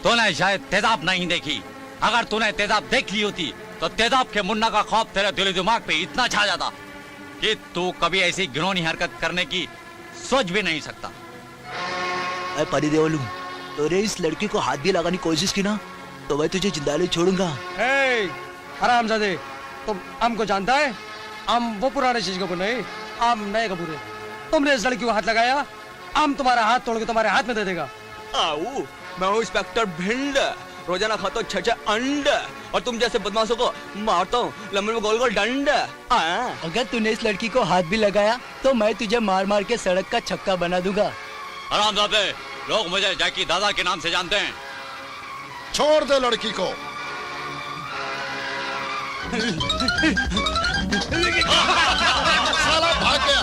तूने शायद तेजाब नहीं देखी। अगर तूने तेजाब देख ली होती तो तेजाब के मुन्ना का खौफ तेरे दिल दिमाग पे इतना छा जाता कि तू कभी ऐसी घिनौनी हरकत करने की सोच भी नहीं सकता। मैं परी देवलू, तूने इस लड़की को हाथ भी लगाने की कोशिश की ना तो मैं तुझे जिंदा नहीं छोड़ूंगा। हरामजादे, तुम हमको जानता है? हम वो पुराने चीज को नहीं, हम नए कबूरे। तुमने इस लड़की को हाथ लगाया, हम तुम्हारा हाथ तोड़ के तुम्हारे हाथ में दे देगा। आओ, मैं हूँ इंस्पेक्टर भिंड, रोजाना खाता हूँ 6 अंड और तुम जैसे बदमाशों को मारता हूँ लंबे में गोल गोल डंड। अगर तूने इस लड़की को हाथ भी लगाया तो मैं तुझे मार मार के सड़क का छक्का बना दूंगा। हरामजादे, लोग मुझे जैकी दादा के नाम से जानते हैं। छोड़ दे लड़की को। साला भाग गया।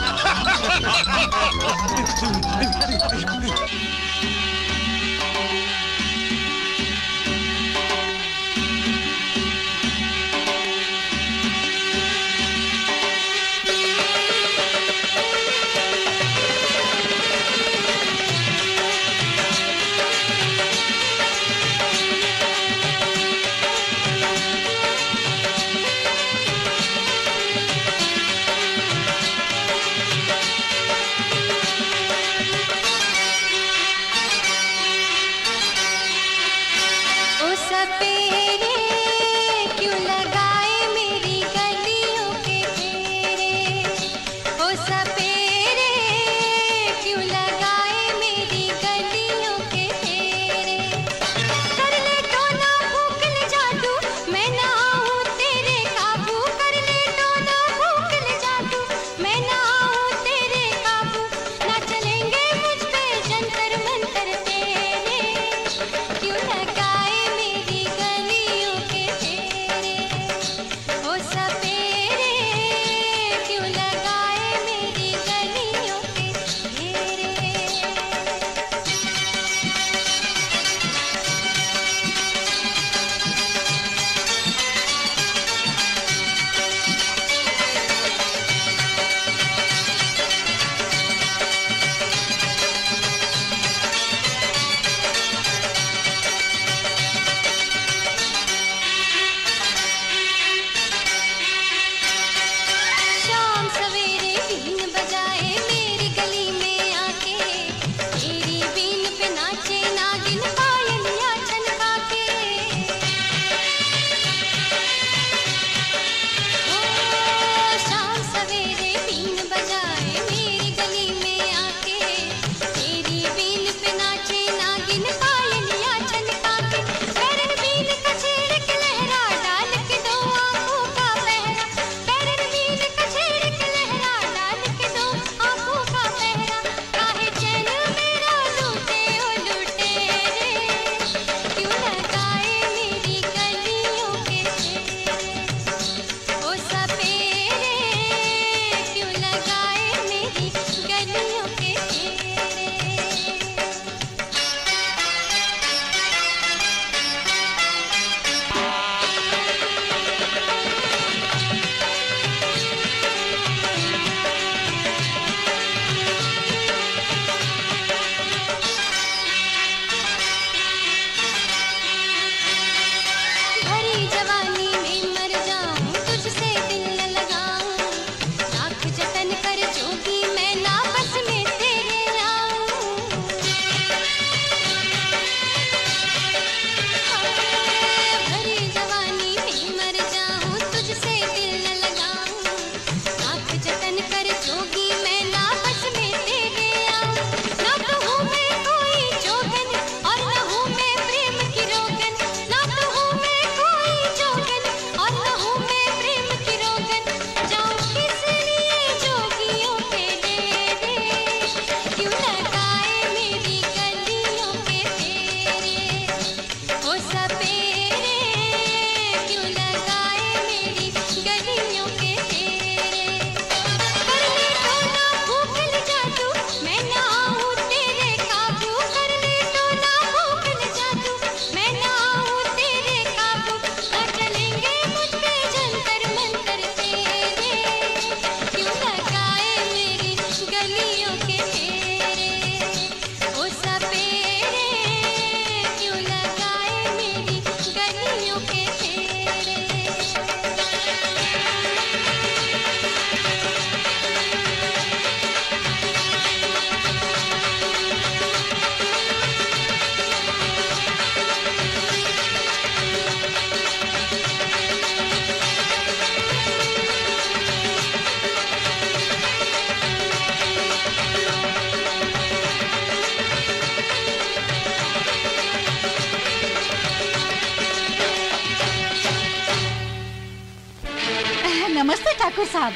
ठाकुर साहब,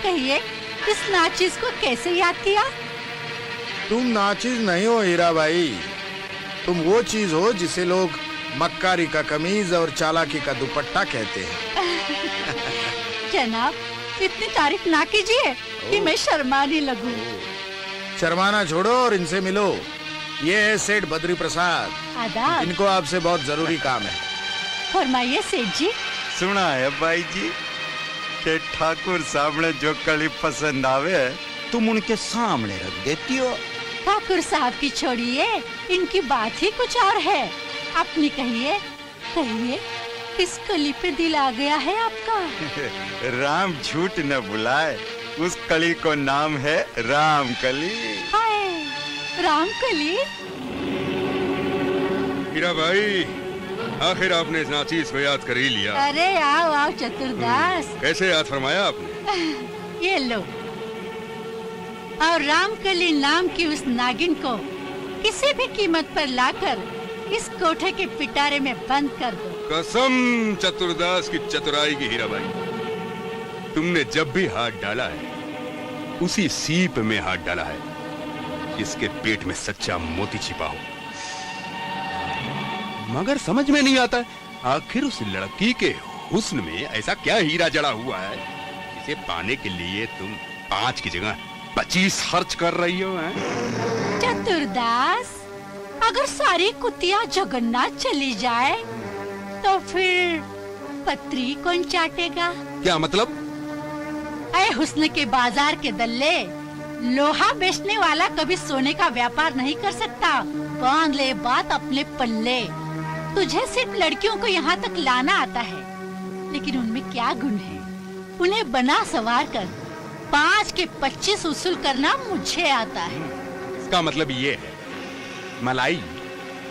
कहिए इस नाचीज को कैसे याद किया? तुम नाचीज नहीं हो हीरा भाई, तुम वो चीज हो जिसे लोग मक्कारी का कमीज और चालाकी का दुपट्टा कहते हैं। जनाब, इतनी तारीफ ना कीजिए कि मैं शर्माने लगूं। शर्माना छोड़ो और इनसे मिलो। ये है सेठ बद्री प्रसाद। आदाब। इनको आपसे बहुत जरूरी काम है। फरमाइए सेठ जी। सुना है भाई जी कि ठाकुर साहब ने जो कली पसंद आवे तुम उनके सामने रख देती हो। ठाकुर साहब की छोड़िए, इनकी बात ही कुछ और है। अपनी कहिए, कहिए किस कली पे दिल आ गया है आपका? राम झूठ न बुलाए, उस कली को नाम है राम कली। हाय, राम कली। हीरा भाई, आखिर आपने इस नाचीज को याद कर ही लिया। अरे आओ आओ चतुरदास। कैसे याद फरमाया आपने? ये लो। और रामकली नाम की उस नागिन को किसी भी कीमत पर लाकर इस कोठे के पिटारे में बंद कर दो। कसम चतुरदास की चतुराई की हीरा भाई, तुमने जब भी हाथ डाला है उसी सीप में हाथ डाला है जिसके पेट में सच्चा मोती छिपा हो। मगर समझ में नहीं आता आखिर उस लड़की के हुस्न में ऐसा क्या हीरा जड़ा हुआ है जिसे पाने के लिए तुम 5 की जगह 25 खर्च कर रही हो। चतुरदास, अगर सारी कुतिया जगन्नाथ चली जाए तो फिर पत्री कौन चाटेगा? क्या मतलब? ऐ हुस्न के बाजार के दल्ले, लोहा बेचने वाला कभी सोने का व्यापार नहीं कर सकता। बांध ले बात अपने पल्ले। तुझे सिर्फ लड़कियों को यहाँ तक लाना आता है, लेकिन उनमें क्या गुण है? उन्हें बना सवार कर 5 के 25 उसूल करना मुझे आता है। इसका मतलब ये है मलाई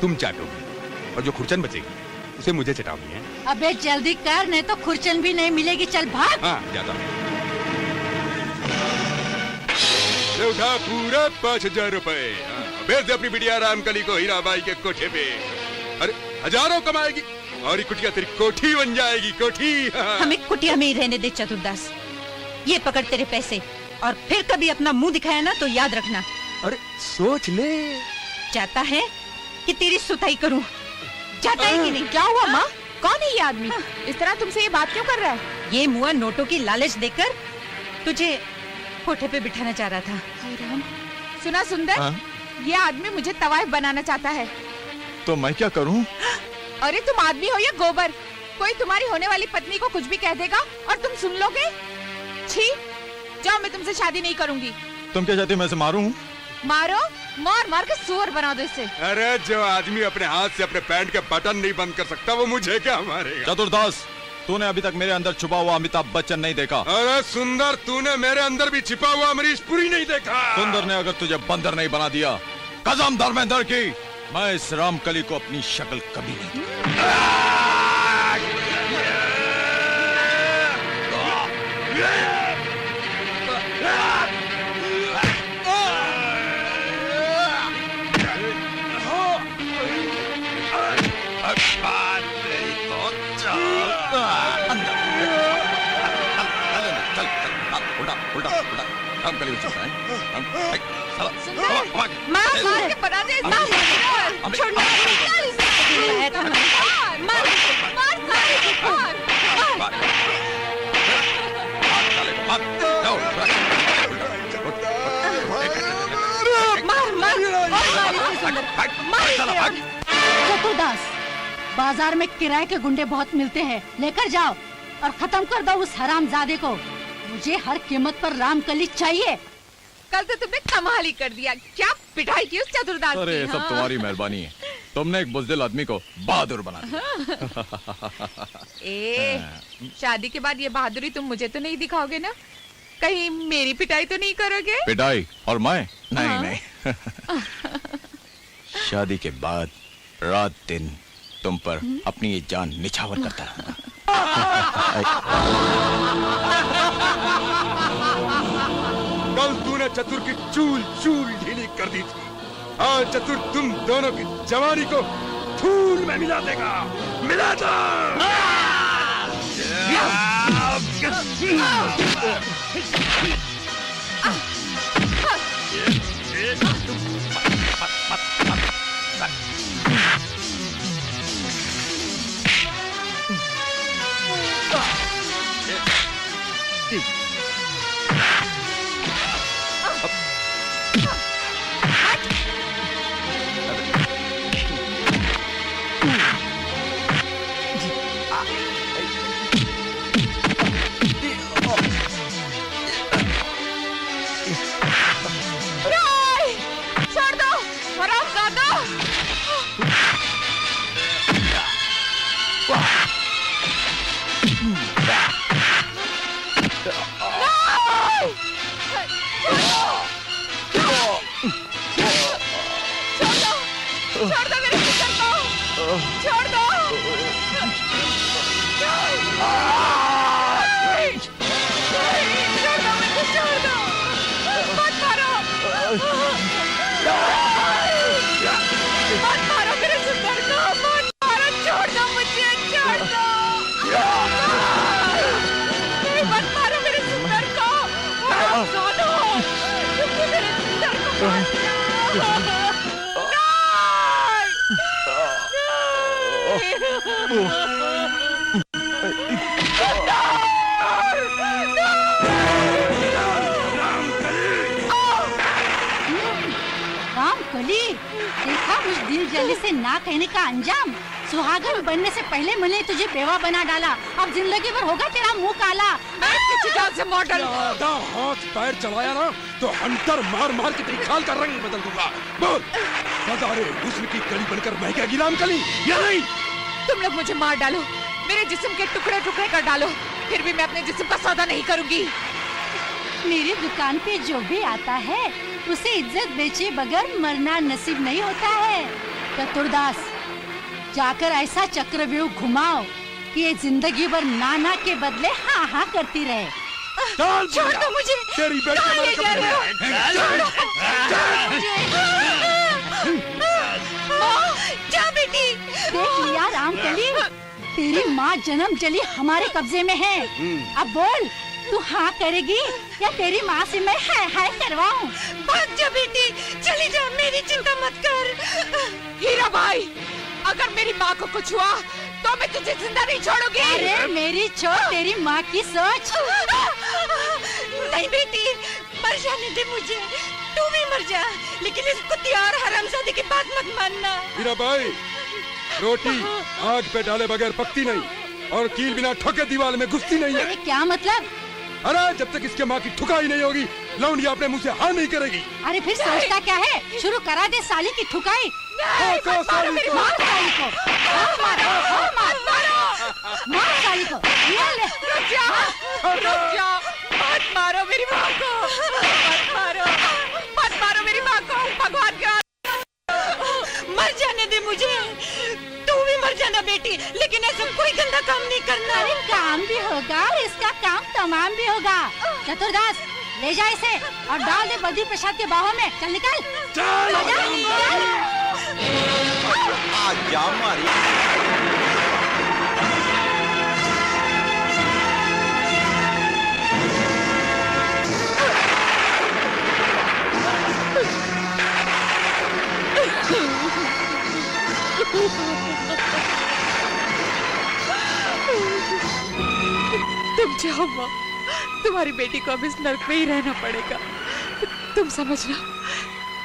तुम चाटोगी और जो खुरचन बचेगी उसे मुझे चटानी है। अबे जल्दी कर, नहीं तो खुरचन भी नहीं मिलेगी। चल भाग। हाँ, जाता हूँ। उठा पूरा 5000 रुपए। भेज दे अपनी बिटिया रामकली को हीराबाई के कोठे पे। अरे हजारों कमाएगी और ये कुटिया तेरी कोठी बन जाएगी। कोठी। हमें कुटिया में ही रहने दे चतुरदास। ये पकड़ तेरे पैसे, और फिर कभी अपना मुंह दिखाया ना तो याद रखना। अरे सोच ले। चाहता है कि तेरी सुताई करूं? चाहता है कि नहीं? क्या हुआ माँ? कौन है ये आदमी? इस तरह तुमसे ये बात क्यों कर रहा है? ये मुआ नोटों की लालच देकर तुझे कोठे पे बिठाना चाह रहा था। सुना सुंदर, ये आदमी मुझे तवाइफ बनाना चाहता है। तो मैं क्या करूं? अरे तुम आदमी हो या गोबर? कोई तुम्हारी होने वाली पत्नी को कुछ भी कह देगा और तुम सुन लोगे? छी, जाओ, मैं तुमसे शादी नहीं करूंगी। तुम क्या चाहती हो, मैं इसे मारूं? मारो, मार मार के सुअर बना दो इसे। अरे जो आदमी अपने हाथ से अपने पैंट के बटन नहीं बंद कर सकता वो मुझे क्या मारेगा? चतुरदास, तूने अभी तक मेरे अंदर छुपा हुआ अमिताभ बच्चन नहीं देखा। अरे सुंदर, तूने मेरे अंदर भी छिपा हुआ अमरीश पुरी नहीं देखा। सुंदर ने अगर तुझे बंदर नहीं बना दिया, कसम धर्मेंद्र की, मैं इस रामकली को अपनी शक्ल कभी नहीं रामकली में चलता है। मार के बना दे। छोड़ चतुरदास, बाजार में किराए के गुंडे बहुत मिलते हैं, लेकर जाओ और खत्म कर दो उस हरामजादे को। मुझे हर कीमत पर रामकली चाहिए। कल तो तुमने कमाल ही कर दिया। क्या पिटाई की उस चतुरदास की। अरे सब तुम्हारी मेहरबानी है, तुमने एक बुज़दिल आदमी को बहादुर बना दिया। शादी के बाद ये बहादुरी तुम मुझे तो नहीं दिखाओगे ना? कहीं मेरी पिटाई तो नहीं करोगे? पिटाई? और मैं? नहीं नहीं। शादी के बाद रात दिन तुम पर अपनी ये जान निछावर करता रहूंगा। कल तूने चतुर की चूल चूल ढीली कर दी थी, आज चतुर तुम दोनों की जवानी को धूल में मिला देगा। मिला दो। देखा उस दिल जली से ना कहने का अंजाम। सुहागन बनने से पहले मैंने तुझे बेवा बना डाला, अब जिंदगी भर होगा तेरा मुंह काला। मैं किसी जान से मॉडल हाथ पैर चलाया ना तो हंटर मार मार के तेरी खाल का रंग बदल दूंगा। बोल, सदारे हुस्न की कली बनकर महकेगी राम कली या नहीं? तुम लोग मुझे मार डालो, मेरे जिस्म के टुकड़े टुकड़े कर डालो, फिर भी मैं अपने जिस्म का सौदा नहीं करूंगी। मेरी दुकान पे जो भी आता है उसे इज्जत बेचे बगैर मरना नसीब नहीं होता है। चतुरदास, जाकर ऐसा चक्रव्यूह घुमाओ कि ये जिंदगी भर नाना के बदले हाँ हाँ करती रहे। छोड़ दो मुझे, तेरी जा बेटी। देख लिया रामकली, तेरी माँ जन्म जली हमारे कब्जे में है। अब बोल, तू हाँ करेगी या तेरी माँ से मैं हाय करवाऊं? भाग जा बेटी, चली जा, मेरी चिंता मत कर। हीरा भाई, अगर मेरी माँ को कुछ हुआ तो मैं तुझे जिंदा नहीं छोड़ूंगी। अरे मेरी छोड़, तेरी माँ की सोच। नहीं बेटी, मर जाने दे मुझे, तू भी मर जा, लेकिन इस कुत्ती और हरामजादी की बात मत मानना। हीरा भाई, रोटी आग पे डाले बगैर पकती नहीं और कील बिना ठोके दीवार में घुसती नहीं है। अरे क्या मतलब? अरे जब तक इसके माँ की ठुकाई नहीं होगी लौंडिया अपने मुंह से हाँ नहीं करेगी। अरे फिर सोचता क्या है, शुरू करा दे साली की ठुकाई। मार साली को, मार साली को, मार साली को। रुक जाओ, मत मारो मेरी माँ को, मत मारो मेरी माँ को, भगवान का मर जाने दे मुझे। तू भी मर जाना बेटी, लेकिन ऐसा कोई गंदा काम नहीं करना। अरे काम भी होगा और इसका काम तमाम भी होगा। चतुरदास, ले जा इसे और डाल दे बद्री प्रसाद के बाहों में। चल निकल, चल। आजा मारी। तुम जाओ माँ, तुम्हारी बेटी को अब इस नर्क में ही रहना पड़ेगा। तुम समझना,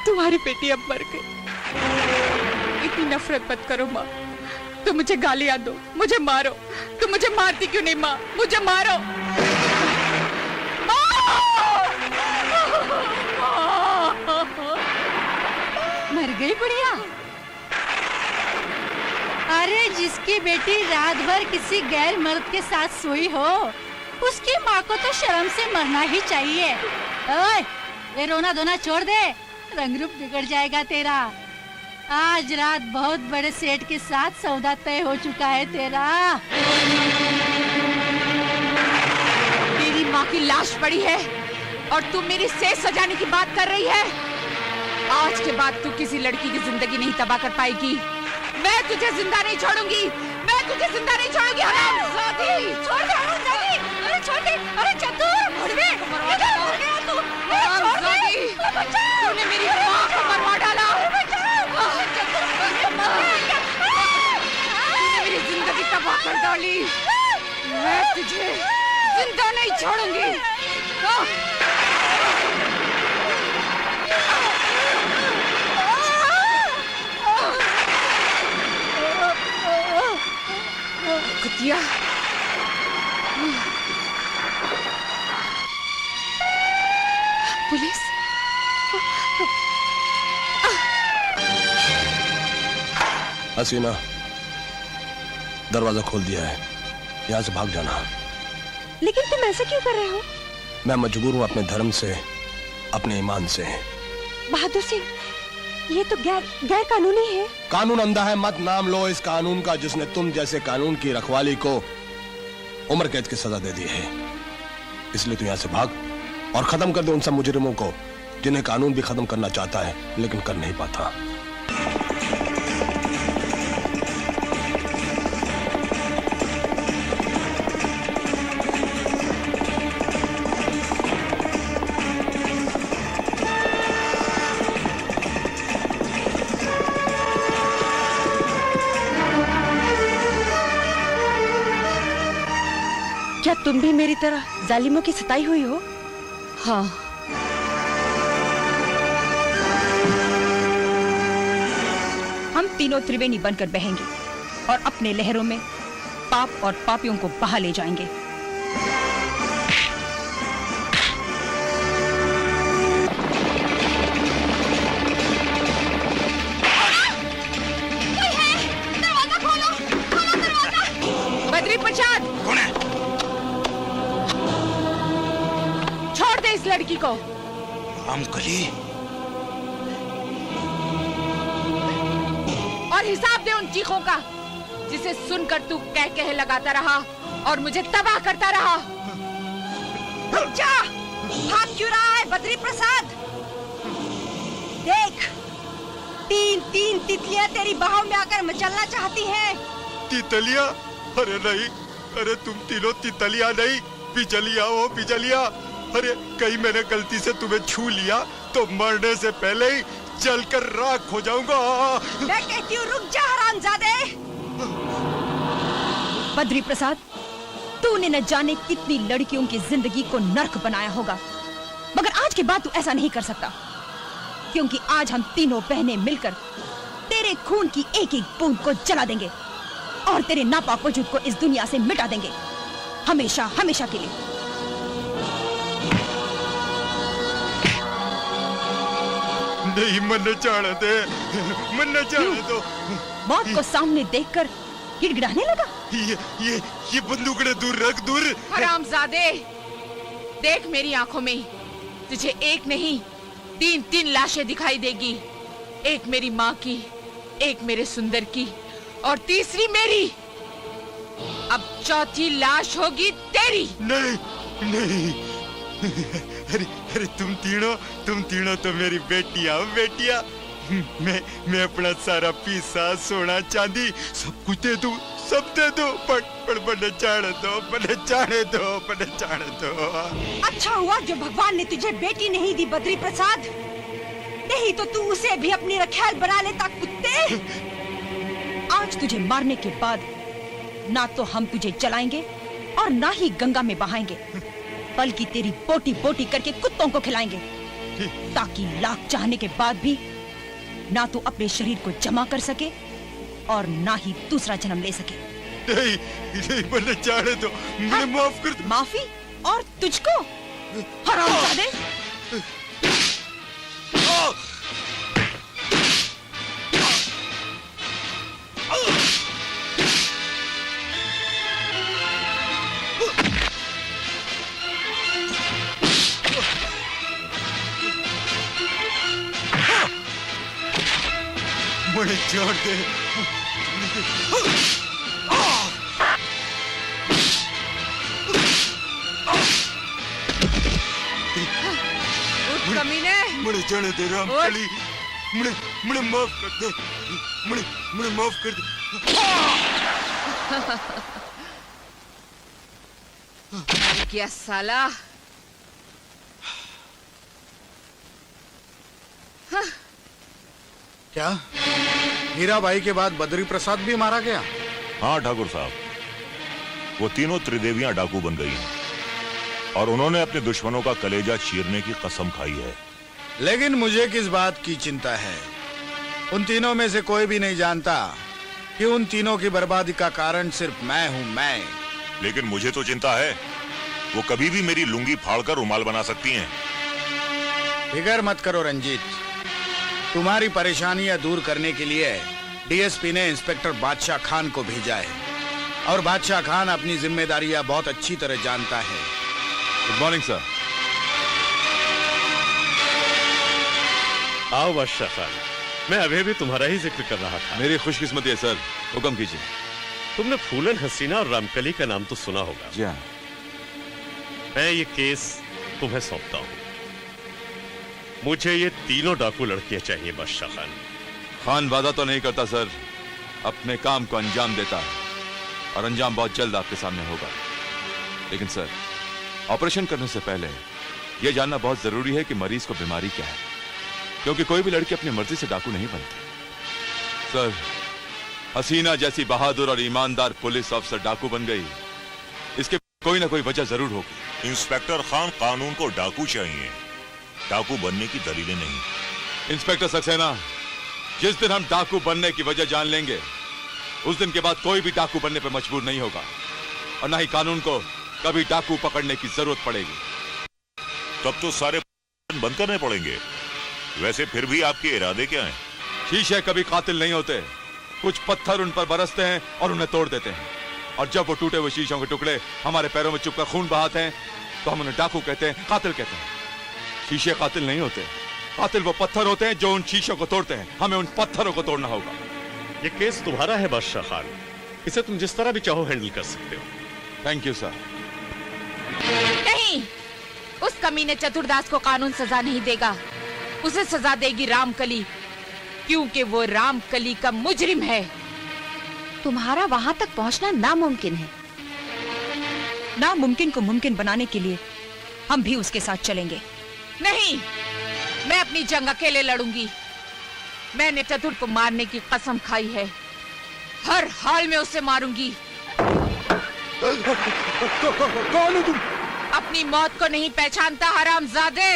तुम्हारी बेटी अब मर गई। इतनी नफरत मत करो माँ, तुम मुझे गालियां दो, मुझे मारो, तुम मुझे मारती क्यों नहीं माँ? मुझे मारो। मर गई बुढ़िया? अरे जिसकी बेटी रात भर किसी गैर मर्द के साथ सोई हो, उसकी माँ को तो शर्म से मरना ही चाहिए। ओए, ये रोना धोना छोड़ दे, रंग रूप बिगड़ जाएगा तेरा। आज रात बहुत बड़े सेठ के साथ सौदा तय हो चुका है तेरा। मेरी माँ की लाश पड़ी है और तू मेरी सेज सजाने की बात कर रही है। आज के बाद तू किसी लड़की की जिंदगी नहीं तबाह कर पाएगी। मैं तुझे जिंदा नहीं छोड़ूंगी, मैं तुझे जिंदा नहीं छोड़ूंगी। हरामजादी, छोड़ दे हरामजादी, अरे छोड़ दे। वाली, मैं तुझे जिंदा नहीं छोड़ूंगी। कुतिया, पुलिस। हसीना, दरवाजा खोल दिया है, यहाँ से भाग जाना। लेकिन तुम ऐसा क्यों कर रहे हो? मैं मजबूर हूँ अपने धर्म से, अपने ईमान से। बहादुर सिंह, ये तो गैर कानूनी है। कानून अंधा है, मत नाम लो इस कानून का जिसने तुम जैसे कानून की रखवाली को उम्र कैद की सजा दे दी है। इसलिए तू यहाँ से भाग और खत्म कर दे उन सब मुजरिमों को जिन्हें कानून भी खत्म करना चाहता है लेकिन कर नहीं पाता। क्या तुम भी मेरी तरह जालिमों की सताई हुई हो? हाँ। हम तीनों त्रिवेणी बनकर बहेंगे और अपने लहरों में पाप और पापियों को बहा ले जाएंगे। दरवाजा खोलो, खोलो दरवाजा। बद्री प्रसाद, कौन है? छोड़ दे इस लड़की को। रामकली, और हिसाब दे उन चीखों का जिसे सुनकर तू कह कह लगाता रहा और मुझे तबाह करता रहा। जा, भाग क्यों रहा है बद्री प्रसाद? देख, तीन तितलियां तेरी बाहों में आकर मचलना चाहती हैं। तितलिया? अरे नहीं, अरे तुम तीनों तितलिया नहीं, बिजलिया हो बिजलिया। अरे कहीं मैंने गलती से तुम्हें छू लिया तो मरने से पहले ही जलकर राख हो जाऊंगा। मैं कहती हूँ रुक जा हरामजादे। बद्री प्रसाद, तूने न जाने कितनी लड़कियों की जिंदगी को नर्क बनाया होगा, मगर आज के बाद तू ऐसा नहीं कर सकता, क्योंकि आज हम तीनों बहनें मिलकर तेरे खून की एक एक बूंद को जला देंगे और तेरे नापाक वजूद को इस दुनिया से मिटा देंगे, हमेशा हमेशा के लिए। नहीं, मन चाहने दे, मन चाहने दो। मौत को सामने देखकर गिड़गिड़ाने लगा। ये बंदूकड़े दूर रख, दूर। हरामजादे, देख मेरी आंखों में तुझे एक नहीं तीन लाशें दिखाई देगी। एक मेरी माँ की, एक मेरे सुंदर की और तीसरी मेरी। अब चौथी लाश होगी तेरी। नहीं नहीं, अरे तुम तीनों तो मेरी बेटियां बेटियां। मैं अपना सारा पैसा, सोना चांदी सब कुछ दे दूं, सब दे दो, पर बने जाने दो, बने जाने दो, बने जाने दो। अच्छा हुआ जो भगवान ने तुझे बेटी नहीं दी बद्री प्रसाद, नहीं तो तू उसे भी अपनी रखैल बना लेता कुत्ते। आज तुझे मारने के बाद ना तो हम तुझे जलाएंगे और ना ही गंगा में बहाएंगे, बल्कि तेरी बोटी बोटी करके कुत्तों को खिलाएंगे, ताकि लाख चाहने के बाद भी ना तू अपने शरीर को जमा कर सके और ना ही दूसरा जन्म ले सके। नहीं, नहीं, मैंने जाने दो, मुझे माफ कर दो। माफी? और तुझको? हरामजादे! मुझे छोड़ दे। कमीने, मुझे जाने दे रामकली, मुझे माफ कर दे, मुझे माफ कर दे। क्या साला? क्या हीराबाई के बाद बद्री प्रसाद भी मारा गया? हाँ ठाकुर साहब, वो तीनों त्रिदेवियां डाकू बन गई हैं और उन्होंने अपने दुश्मनों का कलेजा चीरने की कसम खाई है। लेकिन मुझे किस बात की चिंता है? उन तीनों में से कोई भी नहीं जानता कि उन तीनों की बर्बादी का कारण सिर्फ मैं हूं, मैं। लेकिन मुझे तो चिंता है, वो कभी भी मेरी लुंगी फाड़कर रुमाल बना सकती हैं। फिक्र मत करो रंजीत, तुम्हारी परेशानियां दूर करने के लिए डीएसपी ने इंस्पेक्टर बादशाह खान को भेजा है और बादशाह खान अपनी जिम्मेदारियां बहुत अच्छी तरह जानता है। Good morning sir. आओ बादशाह खान, मैं अभी भी तुम्हारा ही जिक्र कर रहा था। मेरी खुशकिस्मती है सर, हुक्म कीजिए। तुमने फूलन हसीना और रामकली का नाम तो सुना होगा। जी हाँ। मैं ये केस तुम्हें सौंपता हूँ। मुझे ये तीनों डाकू लड़कियां चाहिए बादशाह खान। खान वादा तो नहीं करता सर, अपने काम को अंजाम देता है और अंजाम बहुत जल्द आपके सामने होगा। लेकिन सर, ऑपरेशन करने से पहले यह जानना बहुत जरूरी है कि मरीज को बीमारी क्या है, क्योंकि कोई भी लड़की अपनी मर्जी से डाकू नहीं बनती। सर, हसीना जैसी बहादुर और ईमानदार पुलिस अफसर डाकू बन गई, इसके कोई ना कोई वजह जरूर होगी। इंस्पेक्टर खान, कानून को डाकू चाहिए, डाकू बनने की दलीलें नहीं। इंस्पेक्टर सक्सेना, जिस दिन हम डाकू बनने की वजह जान लेंगे, उस दिन के बाद कोई भी डाकू बनने पर मजबूर नहीं होगा और ना ही कानून को कभी डाकू पकड़ने की जरूरत पड़ेगी। तब तो सारे बंद करने पड़ेंगे। वैसे फिर भी आपके इरादे क्या हैं? शीशे कभी कातिल नहीं होते, कुछ पत्थर उन पर बरसते हैं और उन्हें तोड़ देते हैं, और जब वो टूटे हुए शीशों के टुकड़े हमारे पैरों में चुभकर खून बहाते हैं तो हम उन्हें डाकू कहते हैं, कातिल कहते हैं। शीशे कातिल नहीं होते, कातिल वो पत्थर होते हैं जो उन शीशों को तोड़ते हैं। हमें उन पत्थरों को तोड़ना होगा। ये केस तुम्हारा है बादशाह खान, इसे तुम जिस तरह भी चाहो हैंडल कर सकते हो। Thank you sir. नहीं, उस कमीने चतुरदास को कानून सजा नहीं देगा, उसे सजा देगी रामकली, क्योंकि वो रामकली का मुजरिम है। तुम्हारा वहां तक पहुंचना नामुमकिन है। नामुमकिन को मुमकिन बनाने के लिए हम भी उसके साथ चलेंगे। नहीं, मैं अपनी जंग अकेले लड़ूंगी। मैंने चतुर को मारने की कसम खाई है, हर हाल में उसे मारूंगी। कौन हो तुम? अपनी मौत को नहीं पहचानता हरामजादे?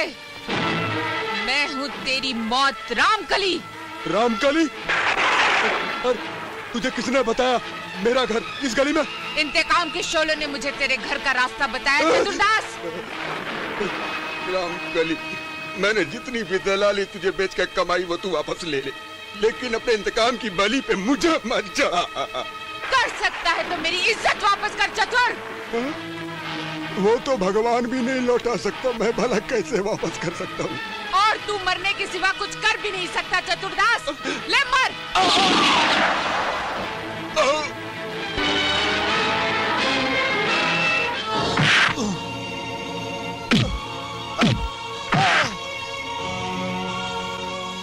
मैं हूँ तेरी मौत, रामकली। रामकली? तुझे किसने बताया मेरा घर इस गली में? इंतकाम के शोलों ने मुझे तेरे घर का रास्ता बताया चतुरदास। रामकली, मैंने जितनी भी दलाली तुझे बेच कर कमाई वो तू वापस ले ले, लेकिन अपने इंतकाम की बलि पे मुझे मत जा। कर सकता है तो मेरी इज्जत वापस कर चतुर। वो तो भगवान भी नहीं लौटा सकता, मैं भला कैसे वापस कर सकता हूँ? और तू मरने के सिवा कुछ कर भी नहीं सकता चतुरदास। ले मर।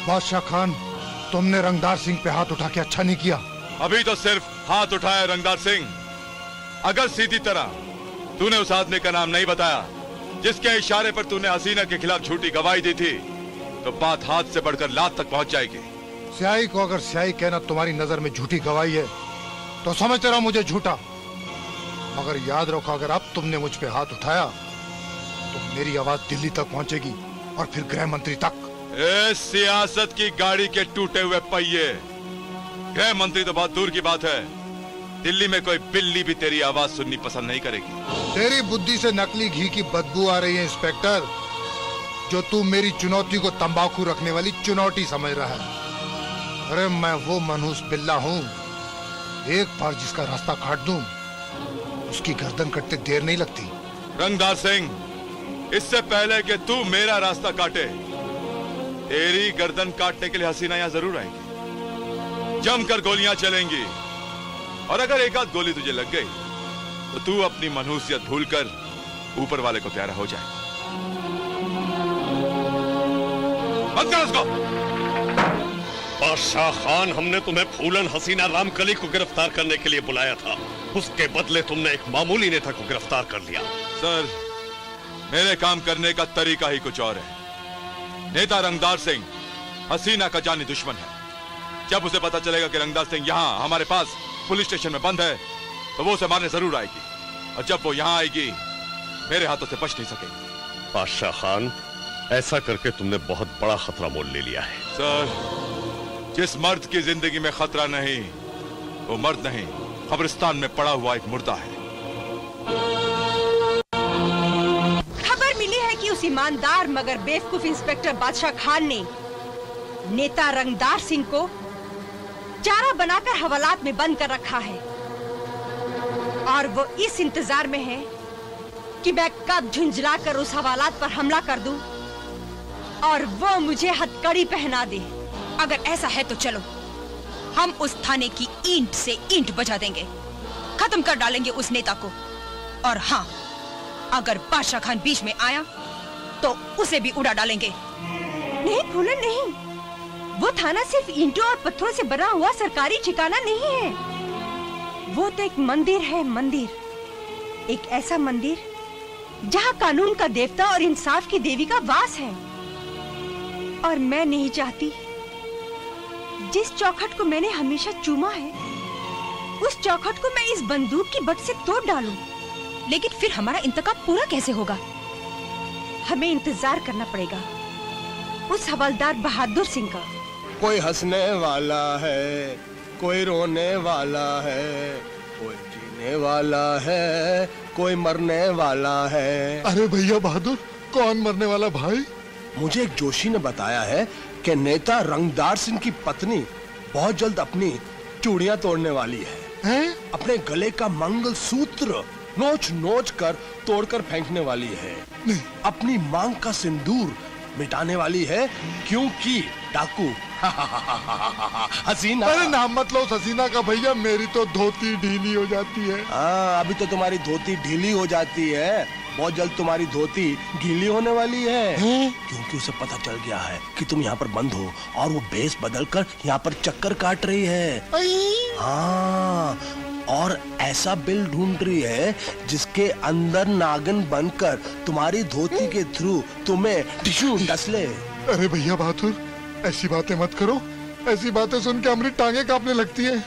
बादशाह खान, तुमने रंगदार सिंह पे हाथ उठा के अच्छा नहीं किया। अभी तो सिर्फ हाथ उठाया रंगदार सिंह। अगर सीधी तरह तूने उस आदमी का नाम नहीं बताया जिसके इशारे पर तूने हसीना के खिलाफ झूठी गवाही दी थी, तो बात हाथ से बढ़कर लात तक पहुंच जाएगी। स्याही को अगर स्याही कहना तुम्हारी नजर में झूठी गवाही है तो समझते रहो मुझे झूठा, मगर याद रखो अगर अब तुमने मुझ पे हाथ उठाया तो मेरी आवाज दिल्ली तक पहुंचेगी और फिर गृह मंत्री तक। इस सियासत की गाड़ी के टूटे हुए पहिए, गृह मंत्री तो बहुत दूर की बात है, दिल्ली में कोई बिल्ली भी तेरी आवाज सुननी पसंद नहीं करेगी। तेरी बुद्धि से नकली घी की बदबू आ रही है इंस्पेक्टर, जो तू मेरी चुनौती को तंबाकू रखने वाली चुनौती समझ रहा है। अरे मैं वो मनहूस बिल्ला हूँ, एक बार जिसका रास्ता काट दूं उसकी गर्दन कटते देर नहीं लगती। रंगदार सिंह, इससे पहले कि तू मेरा रास्ता काटे, तेरी गर्दन काटने के लिए हसीना यहाँ जरूर आएंगी, जमकर गोलियां चलेंगी, और अगर एक आध गोली तुझे लग गई तो तू अपनी मनहूसियत भूलकर ऊपर वाले को प्यारा हो जाए। बंद कर उसको। बादशाह खान, हमने तुम्हें फूलन हसीना रामकली को गिरफ्तार करने के लिए बुलाया था, उसके बदले तुमने एक मामूली नेता को गिरफ्तार कर लिया। सर, मेरे काम करने का तरीका ही कुछ और है। नेता रंगदार सिंह हसीना का जानी दुश्मन है। जब उसे पता चलेगा कि रंगदार सिंह यहाँ हमारे पास पुलिस स्टेशन में बंद है तो वो उसे मारने जरूर आएगी। और जब वो यहाँ आएगी मेरे हाथों से बच नहीं सकेगी। बादशाह खान, ऐसा करके तुमने बहुत बड़ा खतरा मोल ले लिया है। सर, जिस मर्द की जिंदगी में खतरा नहीं वो मर्द नहीं, कब्रिस्तान में पड़ा हुआ एक मुर्दा है। खबर मिली है कि उस ईमानदार मगर बेवकूफ इंस्पेक्टर बादशाह खान ने नेता रंगदार सिंह को चारा बनाकर हवालात में बंद कर रखा है और वो इस इंतजार में है कि मैं कब झुंझलाकर उस हवालात पर हमला कर दूं और वो मुझे हथकड़ी पहना दे। अगर ऐसा है तो चलो, हम उस थाने की ईंट से ईंट बजा देंगे, खत्म कर डालेंगे उस नेता को। और हाँ, अगर बादशाह खान बीच में आया तो उसे भी उड़ा डालेंगे। नहीं फूलन नहीं, वो थाना सिर्फ ईंटों और पत्थरों से बना हुआ सरकारी ठिकाना नहीं है। वो तो एक मंदिर है, मंदिर, एक ऐसा मंदिर जहाँ कानून का देवता और इंसाफ की देवी का वास है। और मैं नहीं चाहती जिस चौखट को मैंने हमेशा चूमा है उस चौखट को मैं इस बंदूक की बट से तोड़ डालूं। लेकिन फिर हमारा इंतकाम पूरा कैसे होगा? हमें इंतजार करना पड़ेगा उस हवलदार बहादुर सिंह का। कोई हंसने वाला है, कोई रोने वाला है, कोई जीने वाला है, कोई मरने वाला है। अरे भैया बहादुर, कौन मरने वाला भाई? मुझे एक जोशी ने बताया है कि नेता रंगदार सिंह की पत्नी बहुत जल्द अपनी चूड़ियां तोड़ने वाली है। अपने गले का मंगलसूत्र नोच नोच कर तोड़कर फेंकने वाली है। अपनी मांग का सिंदूर मिटाने वाली है क्योंकि डाकू हसीना। अरे नाम मत लो हसीना का भैया, मेरी तो धोती ढीली हो जाती है। अभी तो तुम्हारी धोती ढीली हो जाती है, बहुत जल्द तुम्हारी धोती गीली होने वाली है। क्योंकि उसे पता चल गया है कि तुम यहाँ पर बंद हो और वो बेस बदलकर यहाँ पर चक्कर काट रही है। हाँ, और ऐसा बिल ढूंढ रही है जिसके अंदर नागिन बनकर तुम्हारी धोती के थ्रू तुम्हें टिश्यू डसले। अरे भैया बहादुर, ऐसी बातें मत करो। ऐसी बातें सुन के हमारी टांगे कांपने लगती है,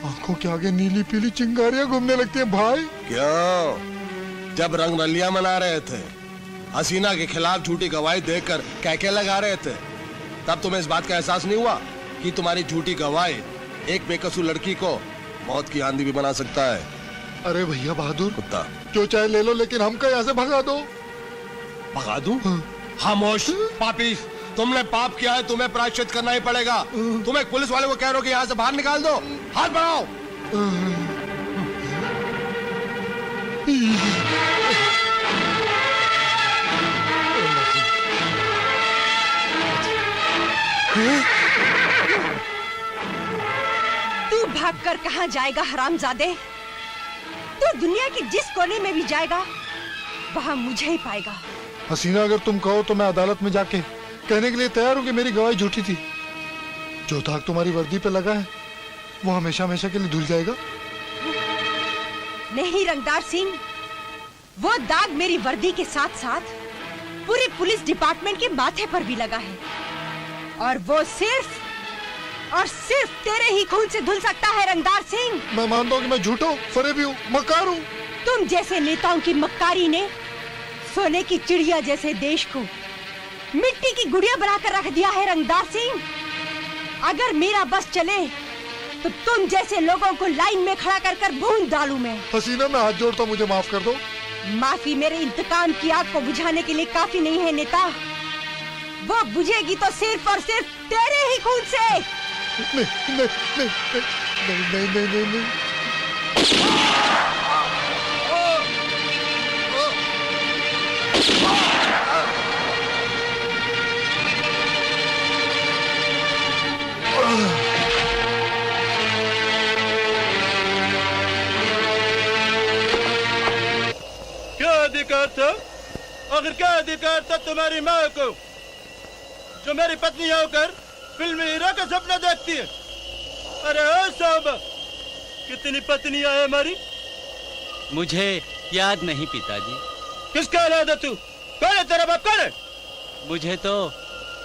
आंखों के आगे नीली पीली चिंगारियां घूमने लगती हैं भाई। क्यों? जब रंग रलियां मना रहे थे, हसीना के खिलाफ झूठी गवाही देकर कहके लगा रहे थे, तब तुम्हें इस बात का एहसास नहीं हुआ कि तुम्हारी झूठी गवाही एक बेकसूर लड़की को मौत की आंधी भी बना सकता है? अरे भैया बहादुर, कुत्ता जो चाहे ले लो, लेकिन हमको यहाँ से भगा दो। भगा दूं? खामोश पापी, तुमने पाप किया है, तुम्हें प्रायश्चित करना ही पड़ेगा। तुम एक पुलिस वाले को कह रहे हो कि यहाँ से बाहर निकाल दो, हाथ बढ़ाओ। तू भागकर कहाँ जाएगा हरामजादे? तू दुनिया के जिस कोने में भी जाएगा वहाँ मुझे ही पाएगा। हसीना, अगर तुम कहो तो मैं अदालत में जाके कहने के लिए तैयार हूँ कि मेरी गवाही झूठी थी। जो दाग तुम्हारी वर्दी पे लगा है वो हमेशा हमेशा के लिए धुल जाएगा। नहीं रंगदार सिंह, वो दाग मेरी वर्दी के साथ साथ पूरे पुलिस डिपार्टमेंट के माथे पर भी लगा है और वो सिर्फ और सिर्फ तेरे ही खून से धुल सकता है रंगदार सिंह। मैं मानता हूँ कि मैं झूठा हूँ, फरेबी हूँ, मक्कार हूँ। तुम जैसे नेताओं की मक्कारी ने सोने की चिड़िया जैसे देश को मिट्टी की गुड़िया बनाकर रख दिया है रंगदार सिंह। अगर मेरा बस चले तो तुम जैसे लोगों को लाइन में खड़ा कर कर भून डालूं मैं। हसीना, मैं हाथ जोड़ता हूं, मुझे माफ कर दो। माफी मेरे इंतकाम की आग को बुझाने के लिए काफी नहीं है नेता। वो बुझेगी तो सिर्फ और सिर्फ तेरे ही खून से। नहीं नहीं नहीं नहीं नहीं नहीं नहीं। क्या अधिकार था? आखिर क्या अधिकार था तुम्हारी माँ को जो मेरी पत्नी होकर फिल्मी हीरो का सपना देखती है? अरे साहब, कितनी पत्नियां हैं हमारी? मुझे याद नहीं पिताजी। किसका औलाद है तू? कौन है तेरा बाप? कौन है? मुझे तो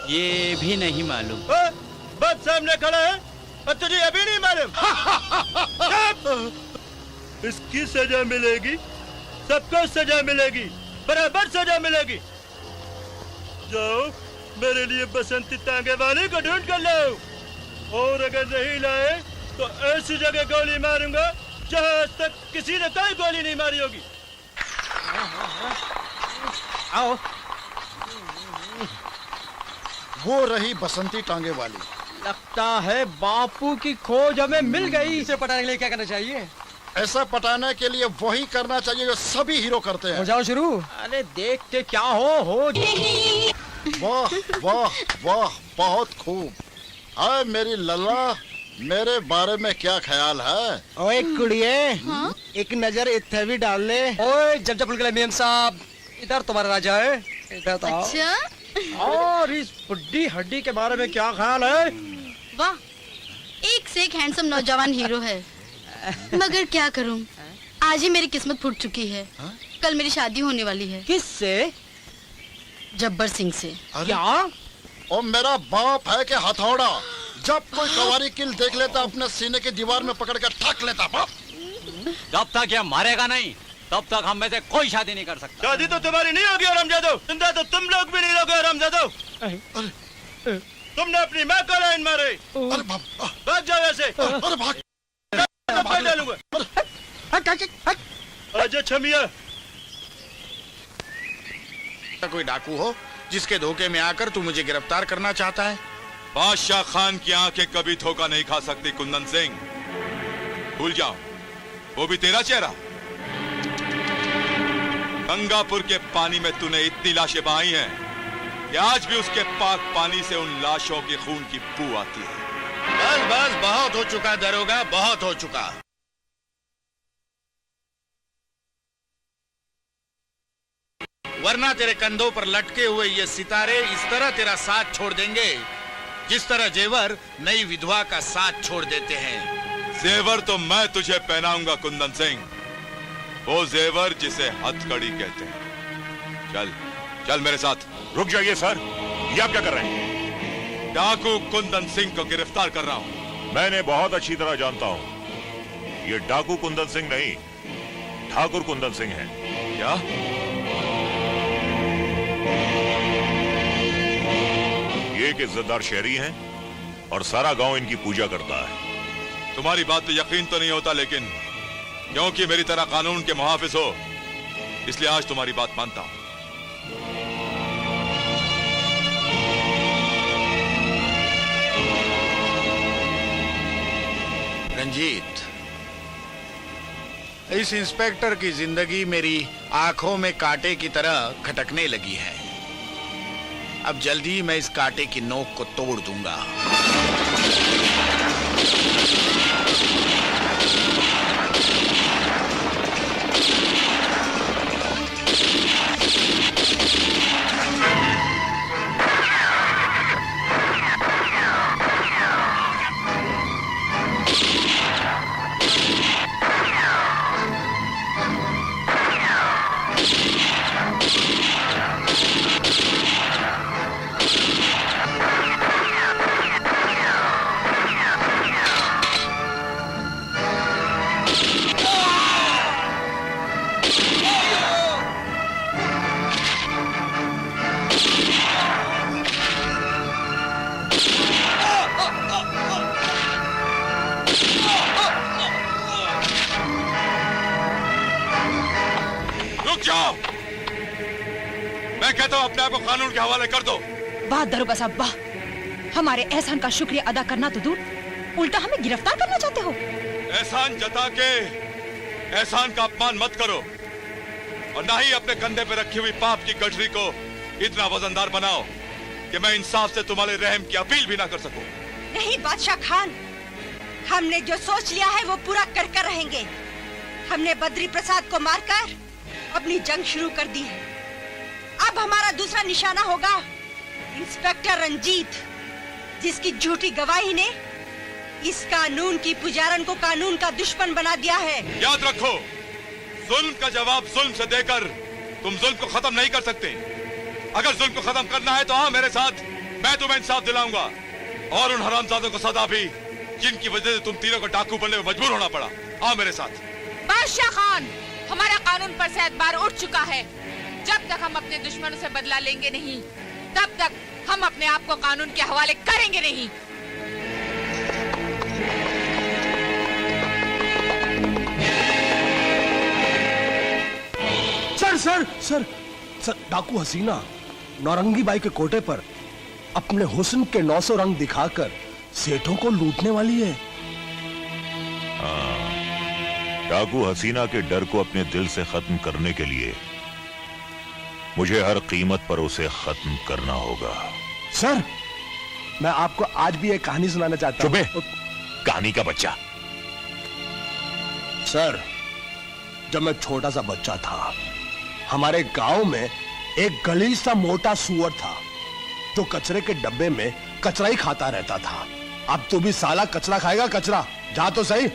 ये भी नहीं मालूम। बात सामने खड़ा है और तुझे अभी नहीं मालूम? इसकी सजा मिलेगी सबको सजा मिलेगी, बराबर सजा मिलेगी। जाओ मेरे लिए बसंती टांगे वाले को ढूंढ कर लाओ, और अगर नहीं लाए तो ऐसी जगह गोली मारूंगा जहां आज तक किसी ने कोई गोली नहीं मारी होगी। आओ। वो रही बसंती टांगे वाली। लगता है बापू की खोज हमें मिल गई। इसे पटाने के लिए क्या करना चाहिए? ऐसा पटाने के लिए वही करना चाहिए जो सभी हीरो करते हैं। हो जाओ शुरू। अरे देखते क्या हो। वाह वाह वाह, बहुत खूब। हाय मेरी लल्ला, मेरे बारे में क्या ख्याल है? ओए कुड़िए, एक नजर इत्थे भी डाल ले। ओए जब मेम साहब, इधर तुम्हारा राजा है, इधर तो आओ। अच्छा? और इस बुड्ढी हड्डी के बारे में क्या ख्याल है? वाह, एक से एक हैंडसम नौजवान हीरो है, मगर क्या करूं, आज ही मेरी किस्मत फूट चुकी है। कल मेरी शादी होने वाली है। किससे? जब्बर सिंह से। क्या? और मेरा बाप है कि हथौड़ा, जब कोई कवारी किल देख लेता अपने सीने की दीवार में पकड़ कर ठक लेता। बाप, जब तक ये मारेगा नहीं तब तक हम में से कोई शादी नहीं कर सकता। शादी तो तुम्हारी नहीं होगी हरामजादो, जिंदा तो तुम लोग भी नहीं रहोगे हरामजादो। तुमने अपनी माँ को लाइन मारे। भाग जाओ ऐसे। भाग डालूंगा। आजा छमिया। कोई डाकू हो जिसके धोखे में आकर तू मुझे गिरफ्तार करना चाहता है? बादशाह खान की आंखें कभी धोखा नहीं खा सकती कुंदन सिंह, भूल जाओ। वो भी तेरा चेहरा। गंगापुर के पानी में तूने इतनी लाशें बहाई हैं कि आज भी उसके पाक पानी से उन लाशों की खून की बू आती है। बस बस, बहुत हो चुका दरोगा, बहुत हो चुका। वरना तेरे कंधों पर लटके हुए ये सितारे इस तरह तेरा साथ छोड़ देंगे जिस तरह जेवर नई विधवा का साथ छोड़ देते हैं। जेवर तो मैं तुझे पहनाऊंगा कुंदन सिंह, वो जेवर जिसे हथकड़ी कहते हैं। चल चल मेरे साथ। रुक जाइए सर, ये आप क्या कर रहे हैं? डाकू कुंदन सिंह को गिरफ्तार कर रहा हूं। मैंने बहुत अच्छी तरह जानता हूं, ये डाकू कुंदन सिंह नहीं, ठाकुर कुंदन सिंह है। क्या? ये एक इज्जतदार शहरी हैं और सारा गांव इनकी पूजा करता है। तुम्हारी बात तो यकीन तो नहीं होता, लेकिन क्योंकि मेरी तरह कानून के मुहाफिज हो इसलिए आज तुम्हारी बात मानता हूं। रंजीत, इस इंस्पेक्टर की जिंदगी मेरी आंखों में कांटे की तरह खटकने लगी है। अब जल्दी मैं इस कांटे की नोक को तोड़ दूंगा। मैं कहता हूं अपने आप को कानून के हवाले कर दो। वाह दरोगा साहब वाह, हमारे एहसान का शुक्रिया अदा करना तो दूर, उल्टा हमें गिरफ्तार करना चाहते हो। एहसान जता के एहसान का अपमान मत करो, और ना ही अपने कंधे पे रखी हुई पाप की गठरी को इतना वजनदार बनाओ कि मैं इंसाफ से तुम्हारे रहम की अपील भी ना कर सकूं। नहीं बादशाह खान, हमने जो सोच लिया है वो पूरा कर कर रहेंगे। हमने बद्री प्रसाद को मारकर अपनी जंग शुरू कर दी है। अब हमारा दूसरा निशाना होगा इंस्पेक्टर रंजीत, जिसकी झूठी गवाही ने इस कानून की पुजारन को कानून का दुश्मन बना दिया है। याद रखो, जुल्म का जवाब जुल्म से देकर तुम जुल्म को खत्म नहीं कर सकते। अगर जुल्म को खत्म करना है तो हाँ मेरे साथ, मैं तुम्हें इंसाफ दिलाऊंगा, और उन हरामजादों को सजा भी जिनकी वजह से तुम तीनों को डाकू बनने में मजबूर होना पड़ा। हाँ मेरे साथ। बादशाह खान, हमारा कानून पर से एतबार उठ चुका है। जब तक हम अपने दुश्मनों से बदला लेंगे नहीं, तब तक हम अपने आप को कानून के हवाले करेंगे नहीं। सर सर सर, डाकू हसीना नौरंगी बाई के कोटे पर अपने हुस्न के 900 रंग दिखाकर सेठों को लूटने वाली है। डाकू हसीना के डर को अपने दिल से खत्म करने के लिए मुझे हर कीमत पर उसे खत्म करना होगा। सर, मैं आपको आज भी एक कहानी सुनाना चाहता हूँ। कहानी का बच्चा। सर, जब मैं छोटा सा बच्चा था, हमारे गांव में एक गलीज सा मोटा सुअर था जो कचरे के डब्बे में कचरा ही खाता रहता था। अब तू भी साला कचरा खाएगा, कचरा। जा तो सही।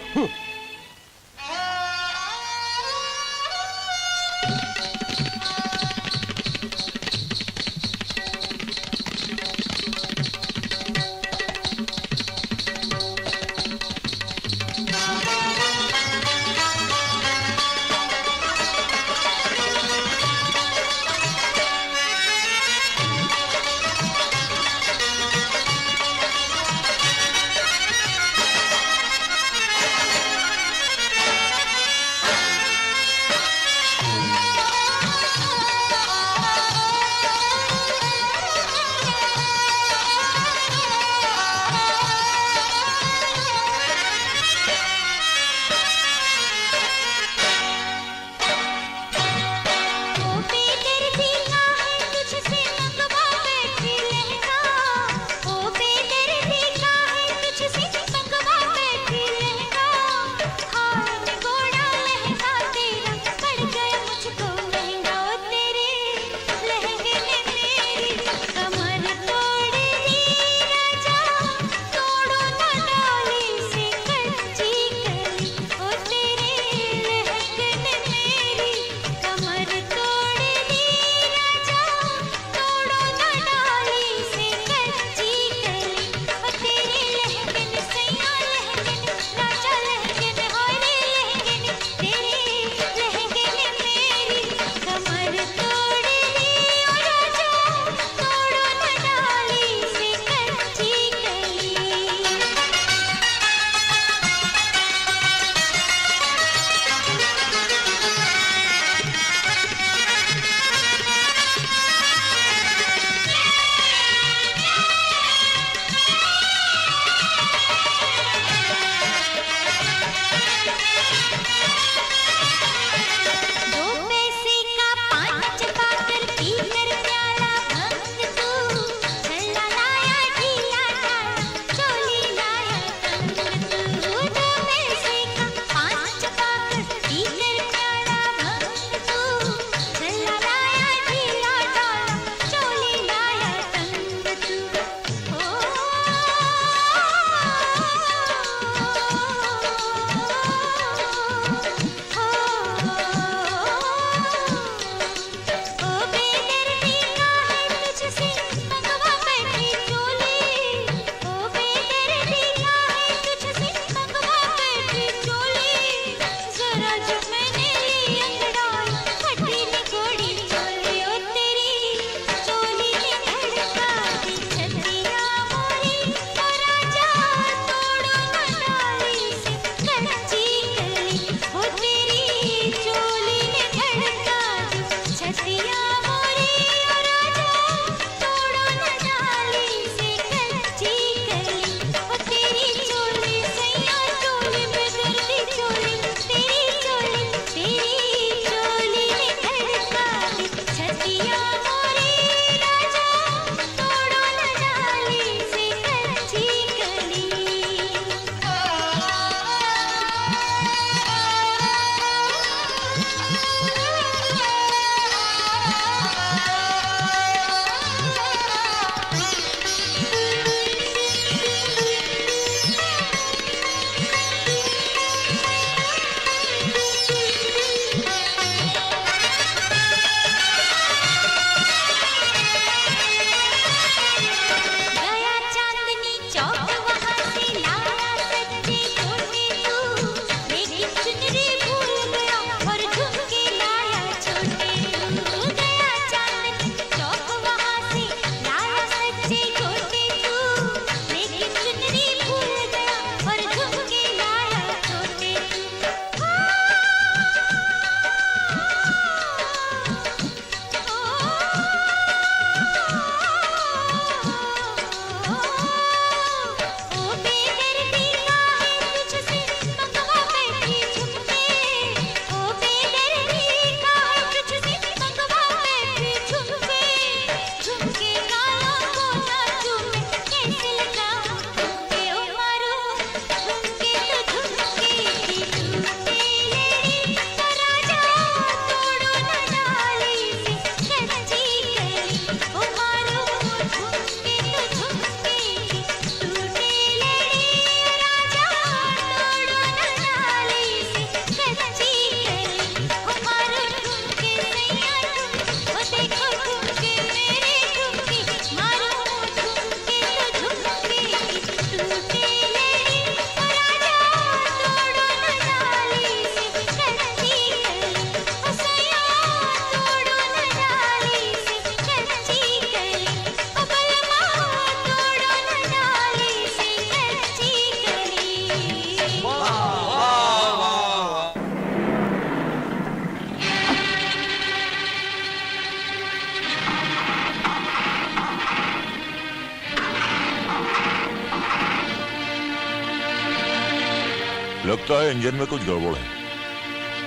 लगता है इंजन में कुछ गड़बड़ है,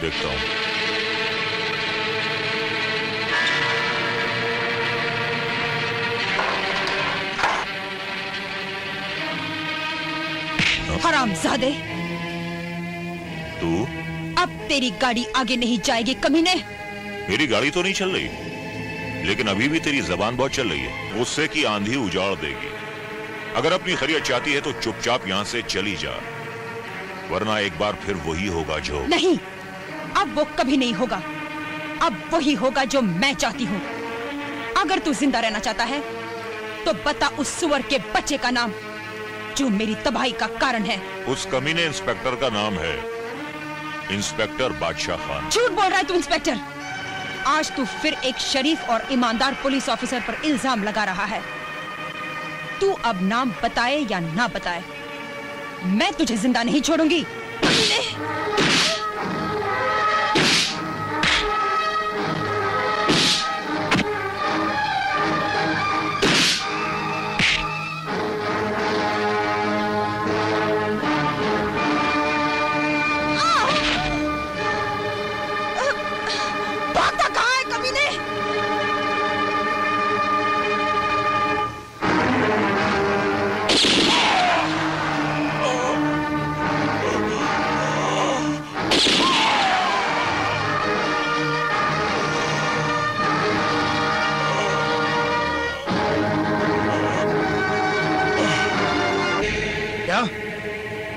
देखता हूं। हरामजादे, तू? अब तेरी गाड़ी आगे नहीं जाएगी कमीने। मेरी गाड़ी तो नहीं चल रही, लेकिन अभी भी तेरी जबान बहुत चल रही है। गुस्से की आंधी उजाड़ देगी। अगर अपनी खैरियत चाहती है तो चुपचाप यहाँ से चली जा, वरना एक बार फिर वही होगा जो... नहीं, अब वो कभी नहीं होगा। अब वही होगा जो मैं चाहती हूँ। अगर तू जिंदा रहना चाहता है तो बता उस सुअर के बच्चे का नाम जो मेरी तबाही का कारण है। उस कमीने इंस्पेक्टर का नाम है इंस्पेक्टर बादशाह खान। झूठ बोल रहा है तू इंस्पेक्टर। आज तू फिर एक शरीफ और ईमानदार पुलिस ऑफिसर पर इल्जाम लगा रहा है। तू अब नाम बताए या ना बताए, मैं तुझे जिंदा नहीं छोड़ूंगी।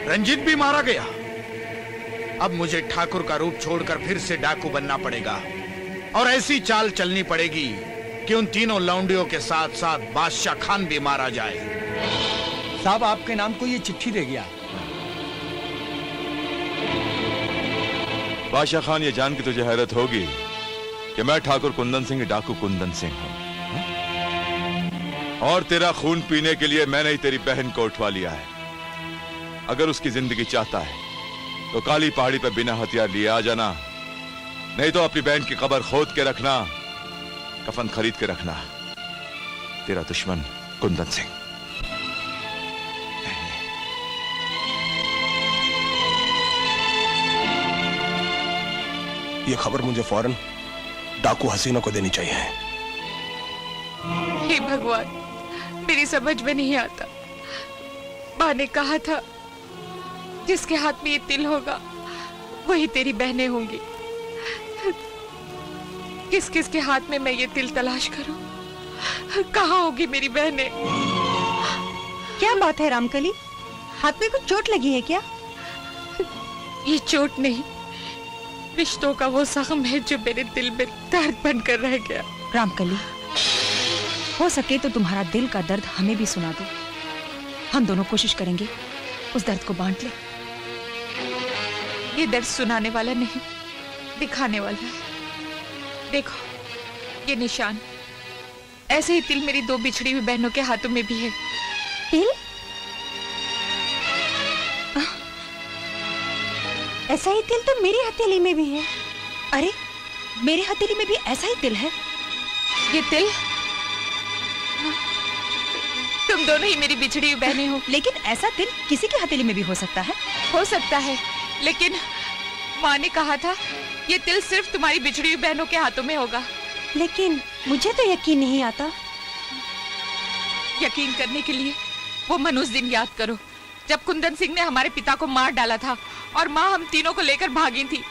रंजीत भी मारा गया। अब मुझे ठाकुर का रूप छोड़कर फिर से डाकू बनना पड़ेगा और ऐसी चाल चलनी पड़ेगी कि उन तीनों लौंडियों के साथ साथ बादशाह खान भी मारा जाए। साहब, आपके नाम को ये चिट्ठी दे गया। बादशाह खान, ये जान के तुझे हैरत होगी कि मैं ठाकुर कुंदन सिंह डाकू कुंदन सिंह हूं, और तेरा खून पीने के लिए मैंने ही तेरी बहन को उठवा लिया है। अगर उसकी जिंदगी चाहता है तो काली पहाड़ी पर बिना हथियार लिए आ जाना, नहीं तो अपनी बहन की कब्र खोद के रखना, कफन खरीद के रखना। तेरा दुश्मन कुंदन सिंह। ये खबर मुझे फौरन डाकू हसीना को देनी चाहिए। हे भगवान, मेरी समझ में नहीं आता। माँ ने कहा था जिसके हाथ में ये तिल होगा वही तेरी बहनें होंगी। किस किस के हाथ में मैं ये तिल तलाश करूं? कहाँ होगी मेरी बहनें? क्या बात है रामकली, हाथ में कुछ चोट लगी है क्या? ये चोट नहीं, रिश्तों का वो जख्म है जो मेरे दिल में दर्द बनकर रह गया। रामकली, हो सके तो तुम्हारा दिल का दर्द हमें भी सुना दो। हम दोनों कोशिश करेंगे उस दर्द को बांट ले। ये दर्द सुनाने वाला नहीं, दिखाने वाला है। देखो ये निशान, ऐसे ही तिल मेरी दो बिछड़ी हुई बहनों के हाथों में भी है। तिल? ऐसा ही तिल तो मेरी हथेली में भी है। अरे, मेरे हथेली में भी ऐसा ही तिल है। ये तिल? तुम दोनों ही मेरी बिछड़ी हुई बहनें हो। लेकिन ऐसा तिल किसी की हथेली में भी हो सकता है। हो सकता है, लेकिन माँ ने कहा था ये तिल सिर्फ तुम्हारी बिछड़ी हुई बहनों के हाथों में होगा। लेकिन मुझे तो यकीन नहीं आता। यकीन करने के लिए वो मनुष्य दिन याद करो जब कुंदन सिंह ने हमारे पिता को मार डाला था और माँ हम तीनों को लेकर भागी थी।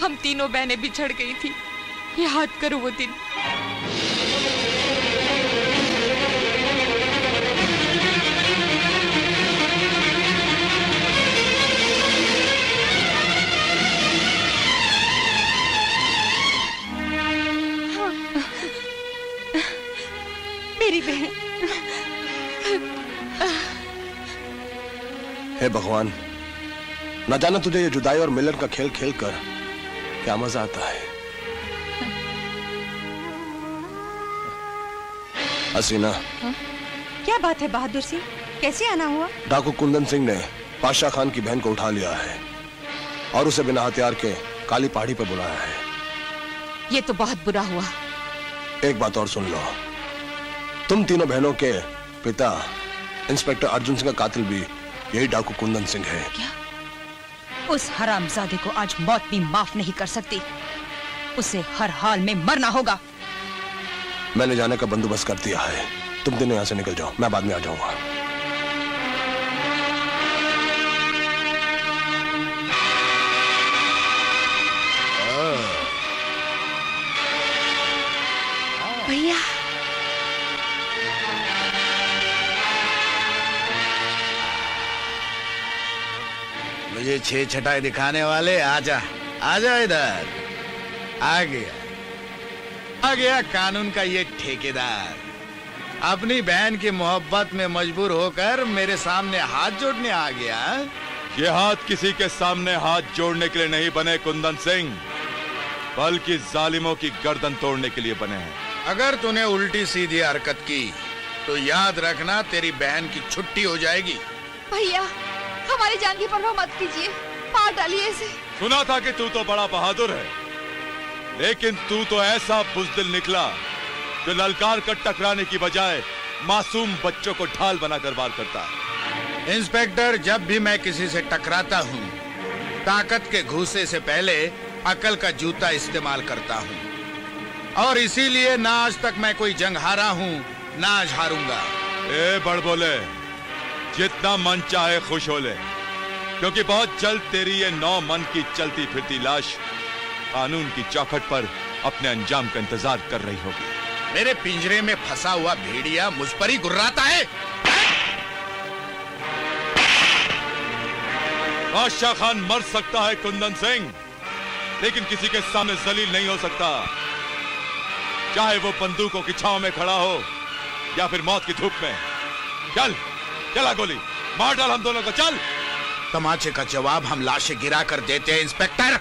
हम तीनों बहनें बिछड़ गई थी। याद करो वो दिन। मेरी बहन। हे भगवान, न जाना तुझे ये जुदाई और मिलन का खेल खेल कर क्या मजा आता है। हसीना, क्या बात है बहादुर सिंह, कैसे आना हुआ? डाकू कुंदन सिंह ने बादशाह खान की बहन को उठा लिया है और उसे बिना हथियार के काली पहाड़ी पर बुलाया है। ये तो बहुत बुरा हुआ। एक बात और सुन लो, तुम तीनों बहनों के पिता इंस्पेक्टर अर्जुन सिंह का कातिल भी यही डाकू कुंदन सिंह है। क्या? उस हरामजादे को आज मौत भी माफ नहीं कर सकती। उसे हर हाल में मरना होगा। मैंने जाने का बंदोबस्त कर दिया है। तुम दोनों यहाँ से निकल जाओ, मैं बाद में आ जाऊंगा। भैया मुझे छह छटाई दिखाने वाले, आजा आजा इधर। आ गया कानून का ये ठेकेदार। अपनी बहन की मोहब्बत में मजबूर होकर मेरे सामने हाथ जोड़ने आ गया। ये हाथ किसी के सामने हाथ जोड़ने के लिए नहीं बने कुंदन सिंह, बल्कि जालिमों की गर्दन तोड़ने के लिए बने हैं। अगर तूने उल्टी सीधी हरकत की तो याद रखना तेरी बहन की छुट्टी हो जाएगी। भैया हमारी जान की परवाह मत कीजिए, मार डालिए इसे। सुना था कि तू तो बड़ा बहादुर है, लेकिन तू तो ऐसा बुज़दिल निकला जो ललकार कर टकराने की बजाय मासूम बच्चों को ढाल बनाकर वार करता है। इंस्पेक्टर, जब भी मैं किसी से टकराता हूँ ताकत के घूसे से पहले अकल का जूता इस्तेमाल करता हूँ, और इसीलिए ना आज तक मैं कोई जंग हारा हूँ ना आज हारूंगा। ए बड़बोले, जितना मन चाहे खुश हो ले, क्योंकि बहुत जल्द तेरी ये 9 मन की चलती फिरती लाश कानून की चौखट पर अपने अंजाम का इंतजार कर रही होगी। मेरे पिंजरे में फंसा हुआ भेड़िया मुझ पर ही गुर्राता है। बादशाह खान मर सकता है कुंदन सिंह, लेकिन किसी के सामने जलील नहीं हो सकता, चाहे वो बंदूकों की छांव में खड़ा हो या फिर मौत की धूप में। चल चला गोली मार डाल हम दोनों को, चल। तमाचे का जवाब हम लाशें गिरा कर देते हैं इंस्पेक्टर।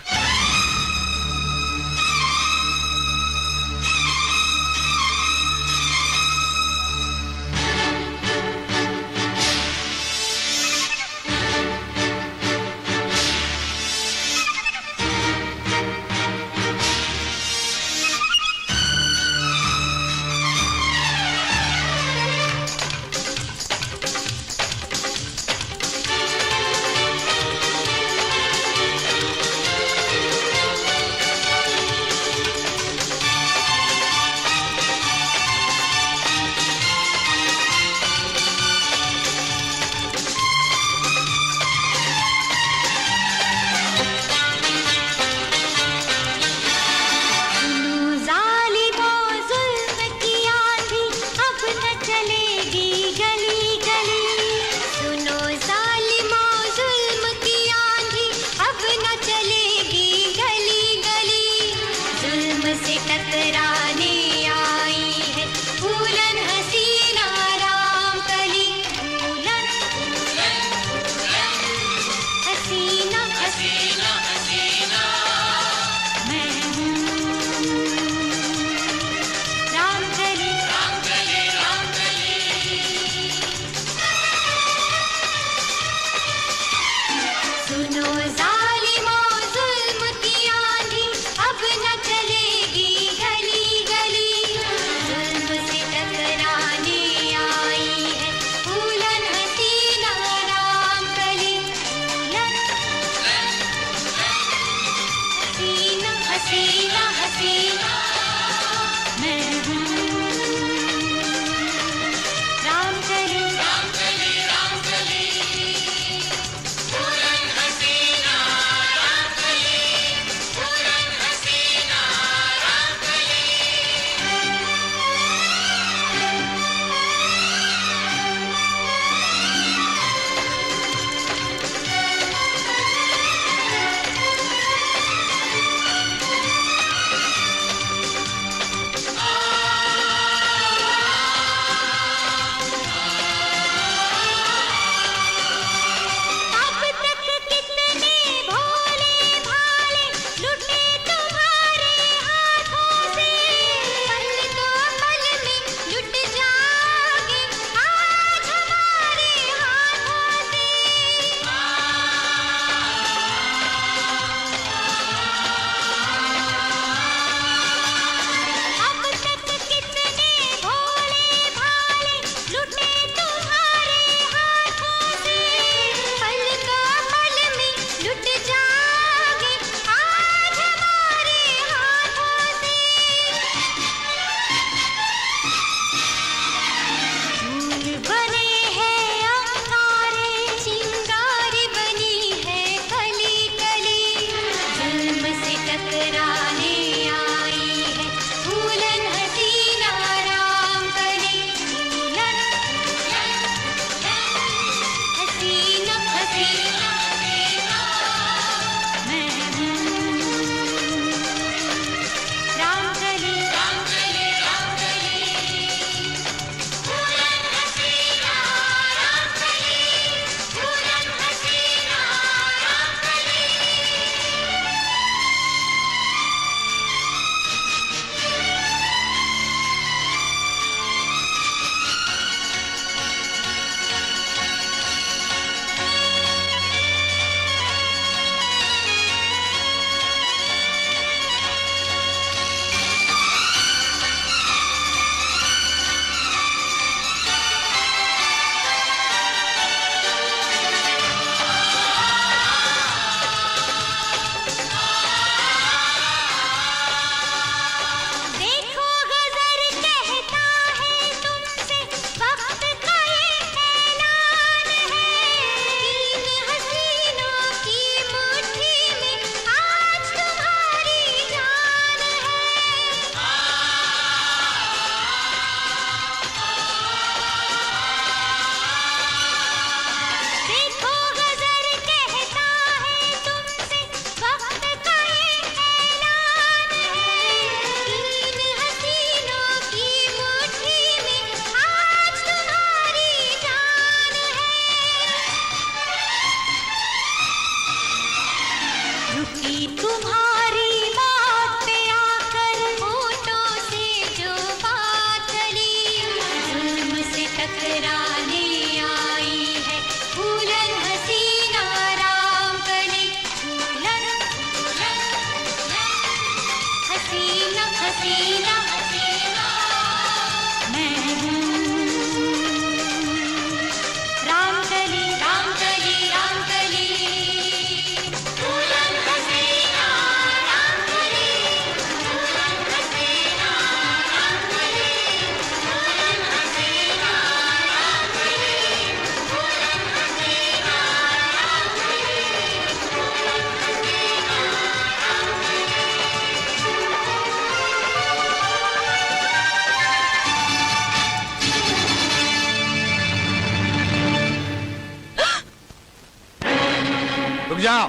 जाओ,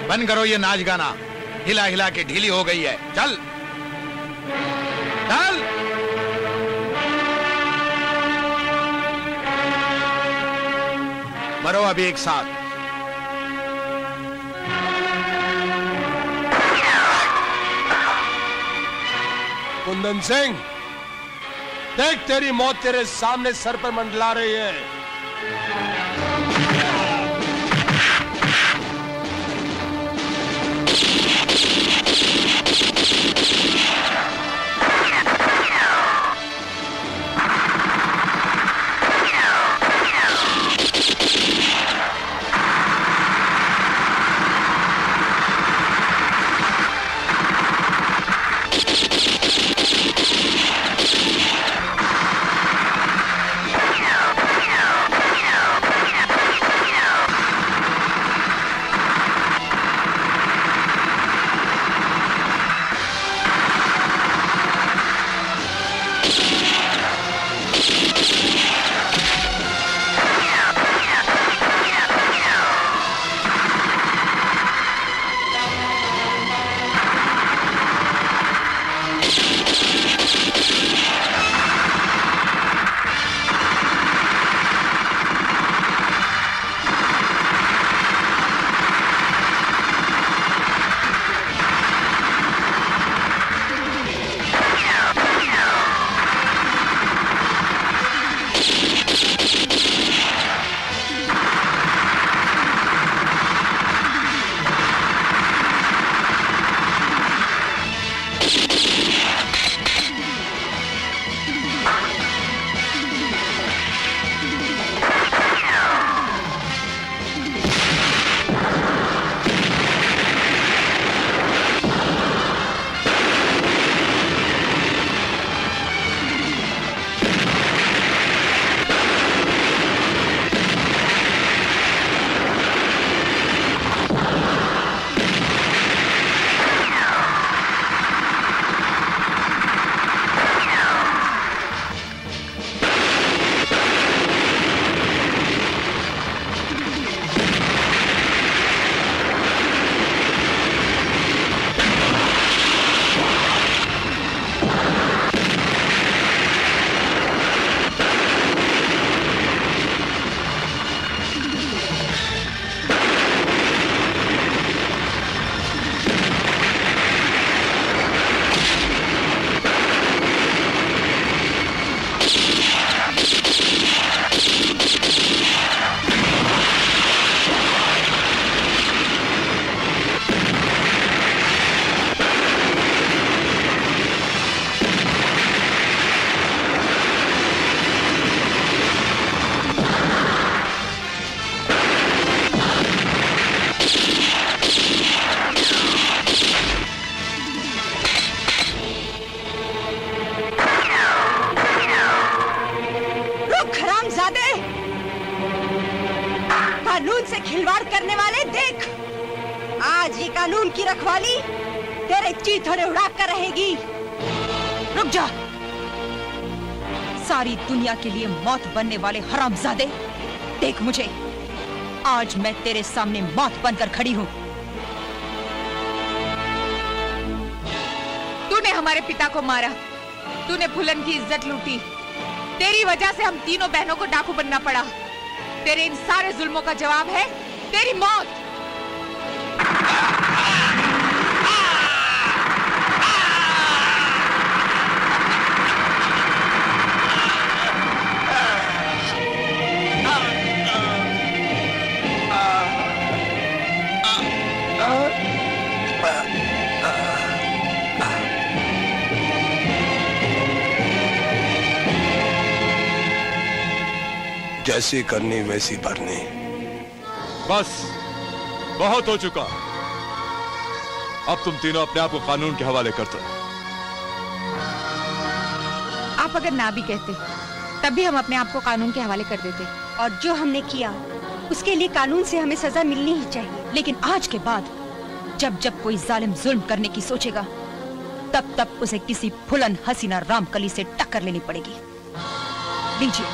बंद करो ये नाच गाना, हिला हिला के ढीली हो गई है। चल चल। मरो अभी एक साथ। कुंदन सिंह, देख तेरी मौत तेरे सामने सर पर मंडला रही है। कानून से खिलवाड़ करने वाले, देख आज ये कानून की रखवाली तेरे चीथड़े उड़ा कर रहेगी। रुक जा, सारी दुनिया के लिए मौत बनने वाले हरामजादे, देख मुझे, आज मैं तेरे सामने मौत बनकर खड़ी हूँ। तूने हमारे पिता को मारा, तूने फुलन की इज्जत लूटी, तेरी वजह से हम तीनों बहनों को डाकू बनना पड़ा। तेरे इन सारे जुल्मों का जवाब है तेरी मौत। जैसी करनी वैसी भरनी। बस बहुत हो चुका, अब तुम तीनों अपने आप को कानून के हवाले कर दो। आप अगर ना भी कहते तब भी हम अपने आप को कानून के हवाले कर देते, और जो हमने किया उसके लिए कानून से हमें सजा मिलनी ही चाहिए। लेकिन आज के बाद जब जब कोई जालिम जुल्म करने की सोचेगा, तब तब उसे किसी फुलन हसीना रामकली से टक्कर लेनी पड़ेगी। लीजिए,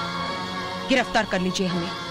गिरफ्तार कर लीजिए हमें।